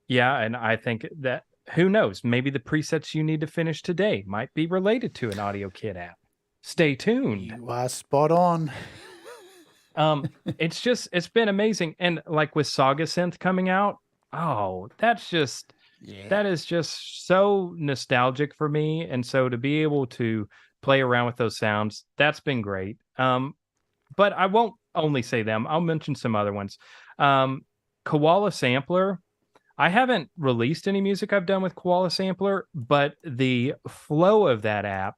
and I think that who knows, maybe the presets you need to finish today might be related to an AudioKit app. Stay tuned. You are spot on. It's been amazing. And like with Saga Synth coming out, that is just so nostalgic for me. And so to be able to play around with those sounds, that's been great. But I won't only say them. I'll mention some other ones. Koala Sampler. I haven't released any music I've done with Koala Sampler, but the flow of that app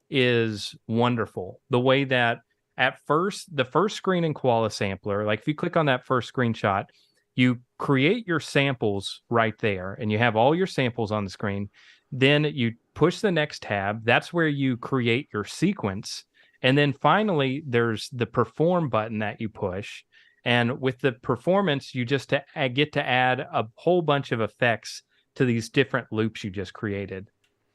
is wonderful. The way that the first screen in Koala Sampler, like if you click on that first screenshot, you create your samples right there and you have all your samples on the screen. Then you push the next tab. That's where you create your sequence. And then finally, there's the perform button that you push. And with the performance, you just get to add a whole bunch of effects to these different loops you just created.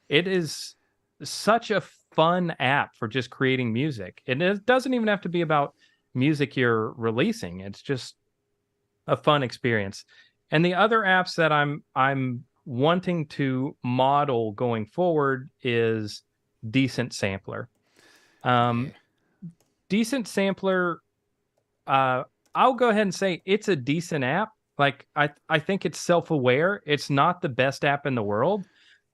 It is such a fun app for just creating music. And it doesn't even have to be about music you're releasing. It's just a fun experience. And the other apps that I'm wanting to model going forward is Decent Sampler. Decent Sampler, I'll go ahead and say it's a decent app. Like I think it's self-aware. It's not the best app in the world,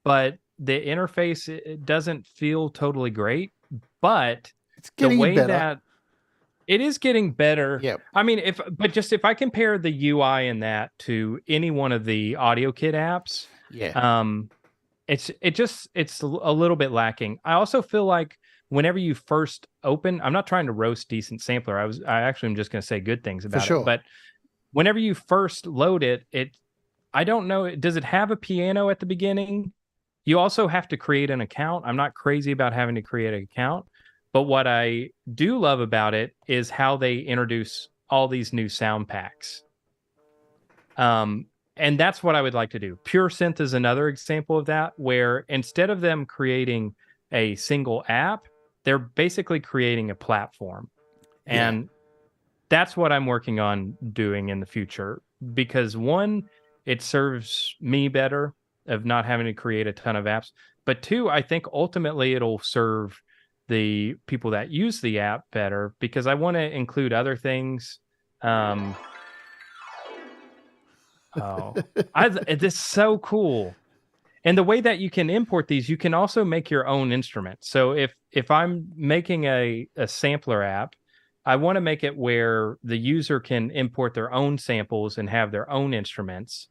but the interface, it doesn't feel totally great. But it's getting the way better. that it is getting better. Yep. I mean, if I compare the UI in that to any one of the AudioKit apps, it's a little bit lacking. I also feel like whenever you first open, I'm not trying to roast Decent Sampler. I actually am just going to say good things about it. But whenever you first load it, I don't know, does it have a piano at the beginning? You also have to create an account. I'm not crazy about having to create an account, but what I do love about it is how they introduce all these new sound packs. And that's what I would like to do. Pure Synth is another example of that, where instead of them creating a single app, they're basically creating a platform. And that's what I'm working on doing in the future, because one, it serves me better of not having to create a ton of apps. But two, I think ultimately it'll serve the people that use the app better, because I want to include other things. It's so cool. And the way that you can import these, you can also make your own instrument. So if I'm making a sampler app, I want to make it where the user can import their own samples and have their own instruments,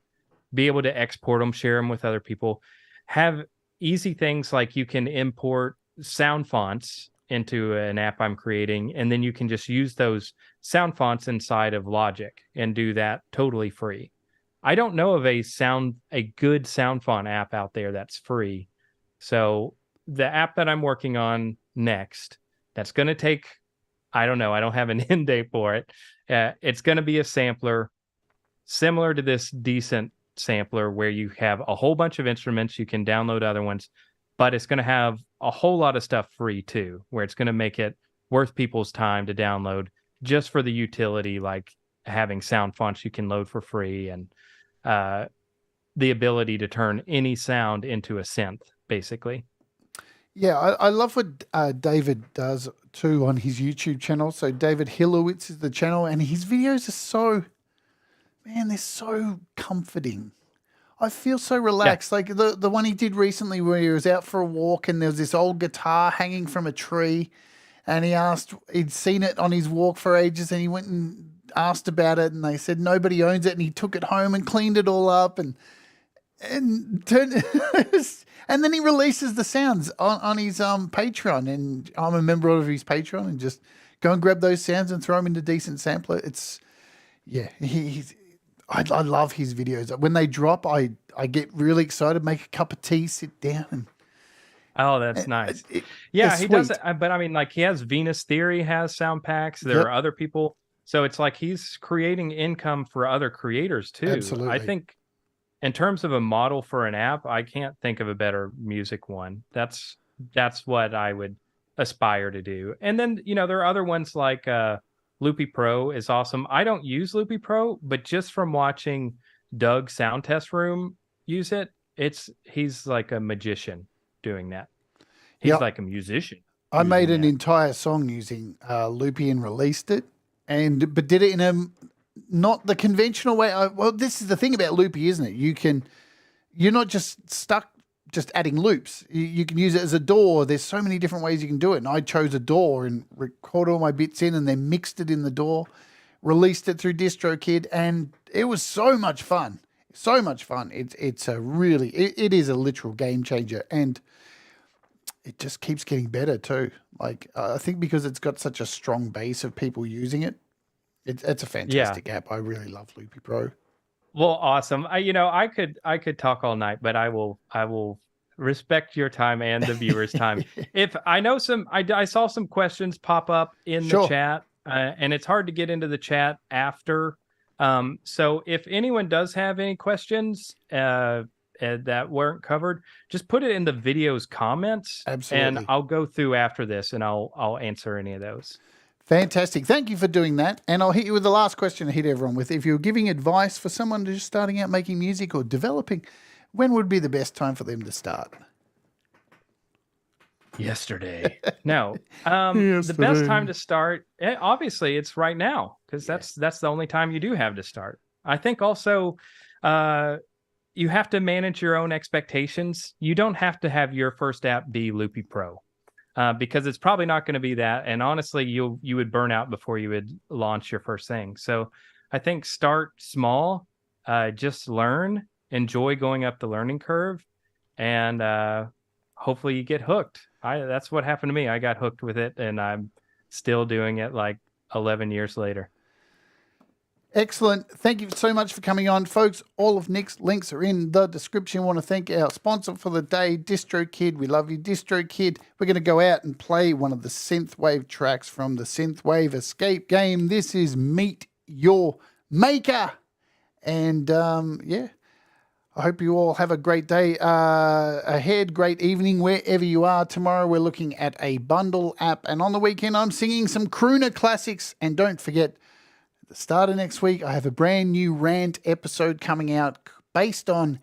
be able to export them, share them with other people, have easy things like you can import sound fonts into an app I'm creating, and then you can just use those sound fonts inside of Logic and do that totally free. I don't know of a good sound font app out there that's free. So the app that I'm working on next, that's going to take, I don't know, I don't have an end date for it. It's going to be a sampler similar to this decent sampler where you have a whole bunch of instruments, you can download other ones, but it's going to have a whole lot of stuff free too, where it's going to make it worth people's time to download just for the utility, like having sound fonts you can load for free, and the ability to turn any sound into a synth, basically. Yeah, I love what David does too on his YouTube channel. So David Hillowitz is the channel, and his videos are so, man, they're so comforting. I feel so relaxed. Like the one he did recently where he was out for a walk and there was this old guitar hanging from a tree, and he'd seen it on his walk for ages, and he went and asked about it, and they said nobody owns it, and he took it home and cleaned it all up and turned and then he releases the sounds on his Patreon, and I'm a member of his Patreon, and just go and grab those sounds and throw them into decent sampler. It's, yeah, I love his videos. When they drop, I get really excited, make a cup of tea, sit down, and oh, that's nice. He does it, but I mean, like, he has Venus Theory has sound packs. There are other people, so it's like he's creating income for other creators too. Absolutely. I think in terms of a model for an app, I can't think of a better music one. That's what I would aspire to do. And then, there are other ones like Loopy Pro is awesome. I don't use Loopy Pro, but just from watching Doug Sound Test Room use it, he's like a magician doing that. He's like a musician. I made an entire song using Loopy and released it, but did it in a not the conventional way. Well, this is the thing about Loopy, isn't it? You're not just stuck just adding loops. You can use it as a DAW. There's so many different ways you can do it. And I chose a DAW and recorded all my bits in, and then mixed it in the DAW, released it through DistroKid, and it was so much fun. So much fun. It is a literal game changer, and it just keeps getting better too. Like, I think because it's got such a strong base of people using it, it's a fantastic app. I really love Loopy Pro. Well, awesome. I could talk all night, but I will respect your time and the viewers' time. If I know I saw some questions pop up in the chat, and it's hard to get into the chat after. So if anyone does have any questions that weren't covered, just put it in the video's comments. Absolutely. And I'll go through after this, and I'll answer any of those. Fantastic. Thank you for doing that. And I'll hit you with the last question to hit everyone with. If you're giving advice for someone just starting out making music or developing, when would be the best time for them to start? Yesterday. No. The best time to start, obviously, it's right now, because that's the only time you do have to start. I think also you have to manage your own expectations. You don't have to have your first app be Loopy Pro. Because it's probably not going to be that. And honestly, you would burn out before you would launch your first thing. So I think start small, just learn, enjoy going up the learning curve, and hopefully you get hooked. That's what happened to me. I got hooked with it, and I'm still doing it like 11 years later. Excellent. Thank you so much for coming on, folks. All of Nick's links are in the description. I want to thank our sponsor for the day, DistroKid. We love you, DistroKid. We're going to go out and play one of the Synthwave tracks from the Synthwave Escape game. This is Meet Your Maker. And, I hope you all have a great day ahead, great evening, wherever you are. Tomorrow we're looking at a bundle app. And on the weekend, I'm singing some crooner classics. And don't forget, the start of next week, I have a brand new rant episode coming out based on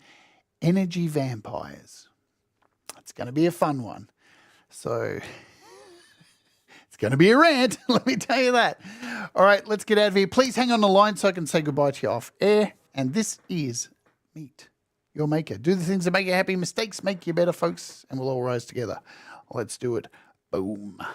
energy vampires. It's going to be a fun one. So it's going to be a rant, let me tell you that. All right, let's get out of here. Please hang on the line so I can say goodbye to you off air. And this is Meet Your Maker. Do the things that make you happy. Mistakes make you better, folks. And we'll all rise together. Let's do it. Boom.